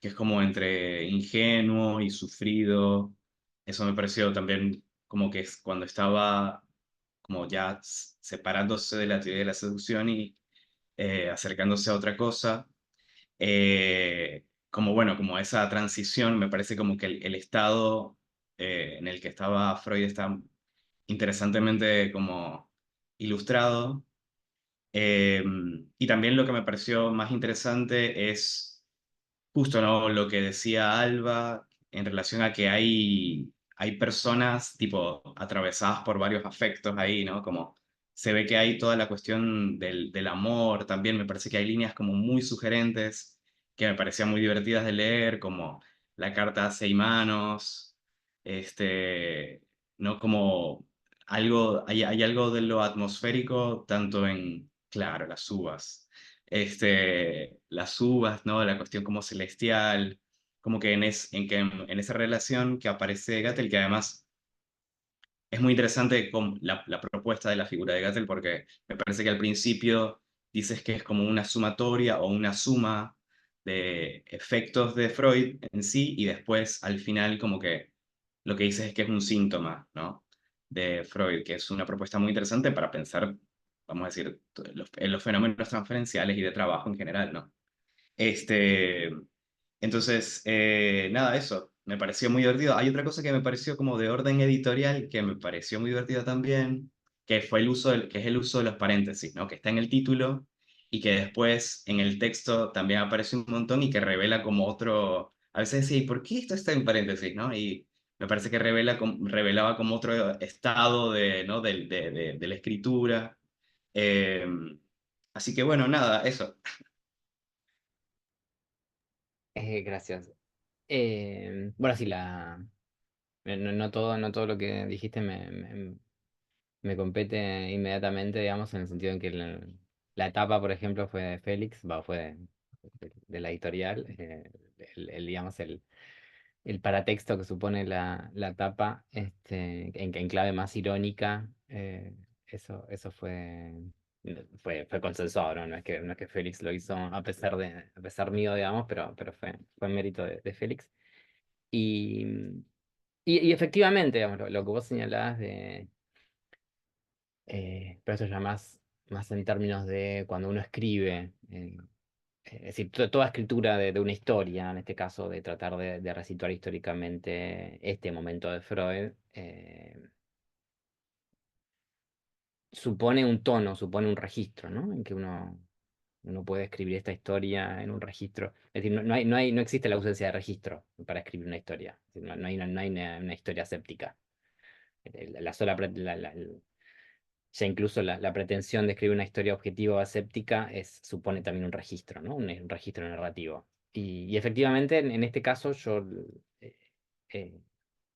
es como entre ingenuo y sufrido, eso me pareció también como que es cuando estaba como ya separándose de la teoría de la seducción y acercándose a otra cosa. Como bueno, como esa transición, me parece como que el estado en el que estaba Freud está interesantemente como ilustrado. Eh, y también lo que me pareció más interesante es justo, ¿no? Lo que decía Alba en relación a que hay personas tipo atravesadas por varios afectos ahí, ¿no? Como se ve que hay toda la cuestión del amor, también me parece que hay líneas como muy sugerentes que me parecían muy divertidas de leer, como la carta a 6 manos, ¿no? Como hay algo de lo atmosférico, tanto en, claro, las uvas, ¿no? La cuestión como celestial, como que en esa relación que aparece Gattel, que además es muy interesante la propuesta de la figura de Gattel, porque me parece que al principio dices que es como una sumatoria o una suma de efectos de Freud en sí, y después al final como que lo que dices es que es un síntoma, ¿no? De Freud, que es una propuesta muy interesante para pensar, vamos a decir, en los fenómenos transferenciales y de trabajo en general, ¿no? Este, entonces, nada, eso, me pareció muy divertido. Hay otra cosa que me pareció como de orden editorial, que me pareció muy divertida también, que fue que es el uso de los paréntesis, ¿no? Que está en el título y que después en el texto también aparece un montón y que revela como otro, a veces decía, ¿y por qué esto está en paréntesis, no? Y me parece que revelaba como otro estado ¿no? de la escritura. Eh, Así que bueno, nada, eso. Gracias. Bueno, sí, no todo lo que dijiste me compete inmediatamente, digamos, en el sentido en que la etapa, por ejemplo, fue de Félix, fue de la editorial, digamos, el paratexto que supone la tapa, en clave más irónica, eso fue consensuado, ¿no? No es que Félix lo hizo a pesar mío, digamos, pero fue mérito de Félix. Y, y efectivamente, digamos, lo que vos señalabas pero eso ya más en términos de cuando uno escribe, es decir, toda escritura de una historia, en este caso de tratar de resituar históricamente este momento de Freud, supone un tono, supone un registro, ¿no? En que uno puede escribir esta historia en un registro. Es decir, no existe la ausencia de registro para escribir una historia. Es decir, no hay una historia séptica. La sola, ya incluso la pretensión de escribir una historia objetiva o aséptica supone también un registro, ¿no? Un registro narrativo. Y efectivamente, en este caso, yo eh, eh,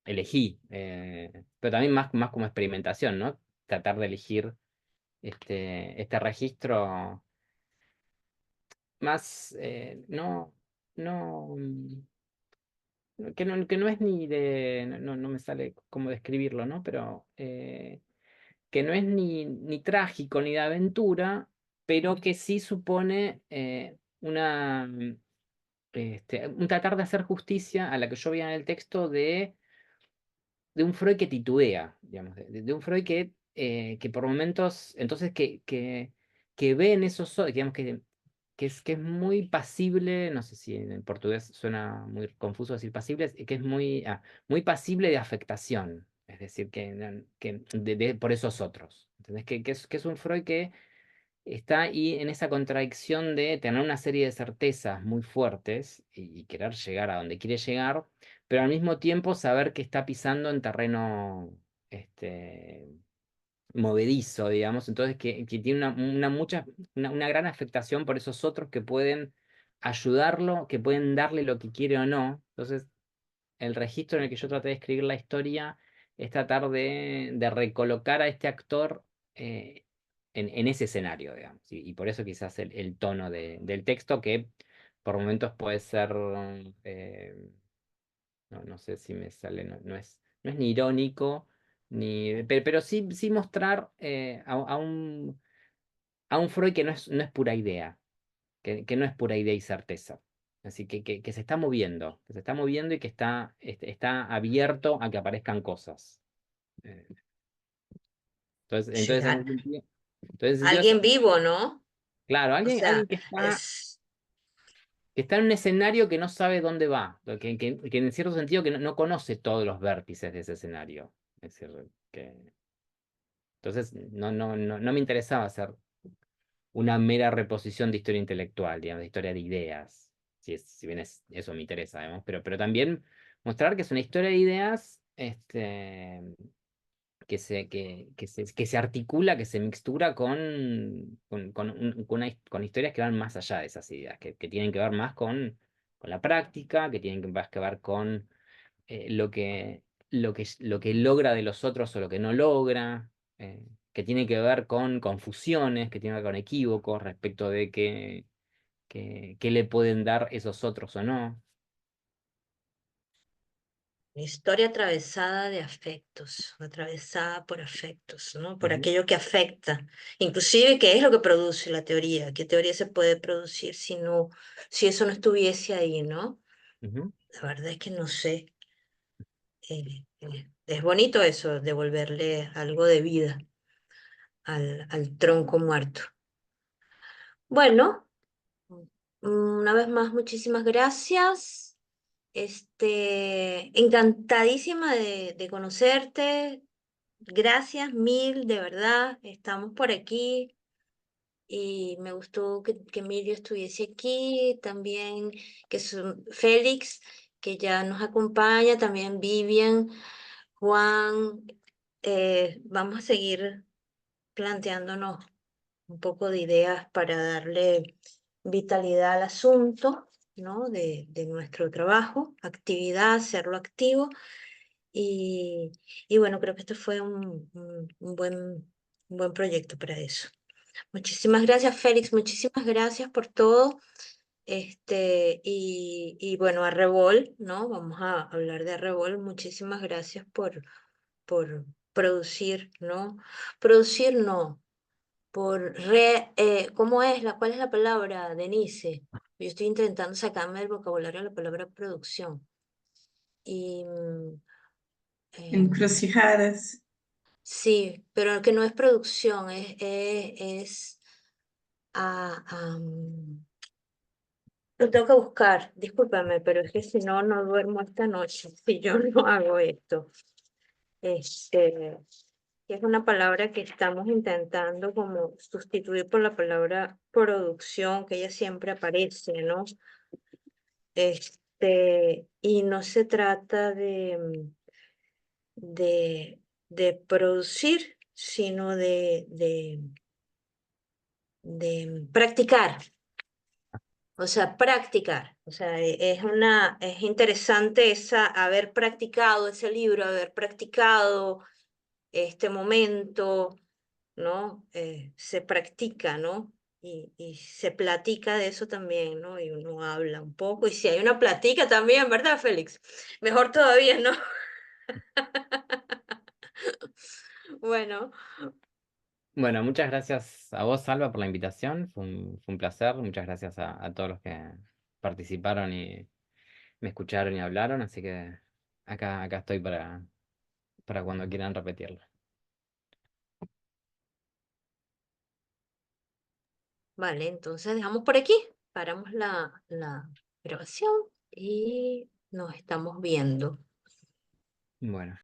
elegí, pero también más como experimentación, ¿no? Tratar de elegir este registro más, no, que no es ni de, no me sale cómo describirlo, ¿no? Pero que no es ni trágico ni de aventura, pero que sí supone un tratar de hacer justicia a la que yo veía en el texto de un Freud que titubea, digamos, de un Freud que por momentos, entonces que ve en esos, digamos, que es muy pasible, no sé si en portugués suena muy confuso decir pasible, que es muy pasible de afectación, es decir, por esos otros. ¿Entendés? Que es un Freud que está ahí en esa contradicción de tener una serie de certezas muy fuertes y querer llegar a donde quiere llegar, pero al mismo tiempo saber que está pisando en terreno este, movedizo, digamos, entonces que tiene una gran afectación por esos otros que pueden ayudarlo, que pueden darle lo que quiere o no. Entonces, el registro en el que yo traté de escribir la historia es tratar de recolocar a este actor en ese escenario, digamos. Y por eso quizás el tono del texto, que por momentos puede ser, eh, no sé si me sale, no es ni irónico, pero sí mostrar a un Freud que no es pura idea, que no es pura idea y certeza. Así que que se está moviendo y que está abierto a que aparezcan cosas. Eh, Sí, entonces, en ese sentido, alguien vivo, ¿no? claro, O alguien sea, es, que está en un escenario que no sabe dónde va, que en cierto sentido que no conoce todos los vértices de ese escenario. Es decir, entonces no me interesaba hacer una mera reposición de historia intelectual, digamos, de historia de ideas, si bien eso me interesa, digamos, pero también mostrar que es una historia de ideas que se articula, que se mixtura con historias que van más allá de esas ideas, que tienen que ver más con la práctica, que tienen que ver con lo que logra de los otros o lo que no logra, que tiene que ver con confusiones, que tiene que ver con equívocos respecto de qué le pueden dar esos otros o no. Historia atravesada de afectos, atravesada por afectos, ¿no? Por Ujú, aquello que afecta. Inclusive, ¿qué es lo que produce la teoría? ¿Qué teoría se puede producir si no, si eso no estuviese ahí, ¿no? ujú. La verdad es que no sé. Es bonito eso, devolverle algo de vida al tronco muerto. Bueno, una vez más, muchísimas gracias. Encantadísima de conocerte. Gracias mil, de verdad. Estamos por aquí y me gustó que Emilio estuviese aquí, también Félix, que ya nos acompaña, también Vivian, Juan. Vamos a seguir planteándonos un poco de ideas para darle vitalidad al asunto, ¿no? De nuestro trabajo, actividad, hacerlo activo. Y, y bueno, creo que esto fue un buen proyecto para eso. Muchísimas gracias, Félix, muchísimas gracias por todo. Y bueno, Arrebol, ¿no? Vamos a hablar de Arrebol. Muchísimas gracias por producir, ¿no? Producir no, ¿cómo es cuál es la palabra, Denise? Yo estoy intentando sacarme del vocabulario la palabra producción. Y Encrucijadas. sí, pero que no es producción, es lo tengo que buscar, discúlpame, pero es que si no, no duermo esta noche, si yo no hago esto. Este, que es una palabra que estamos intentando como sustituir por la palabra producción, que ella siempre aparece, ¿no? Y no se trata de producir, sino de practicar. O sea, practicar. O sea, es interesante haber practicado ese libro, haber practicado este momento, ¿no? Se practica, ¿no? Y se platica de eso también, ¿no? Y uno habla un poco. Y si hay una platica también, ¿verdad, Félix? Mejor todavía, ¿no? Bueno, Bueno, muchas gracias a vos, Salva, por la invitación. Fue un placer. Muchas gracias a todos los que participaron y me escucharon y hablaron. Así que acá estoy para cuando quieran repetirlo. vale, entonces dejamos por aquí. Paramos la grabación y nos estamos viendo. Bueno.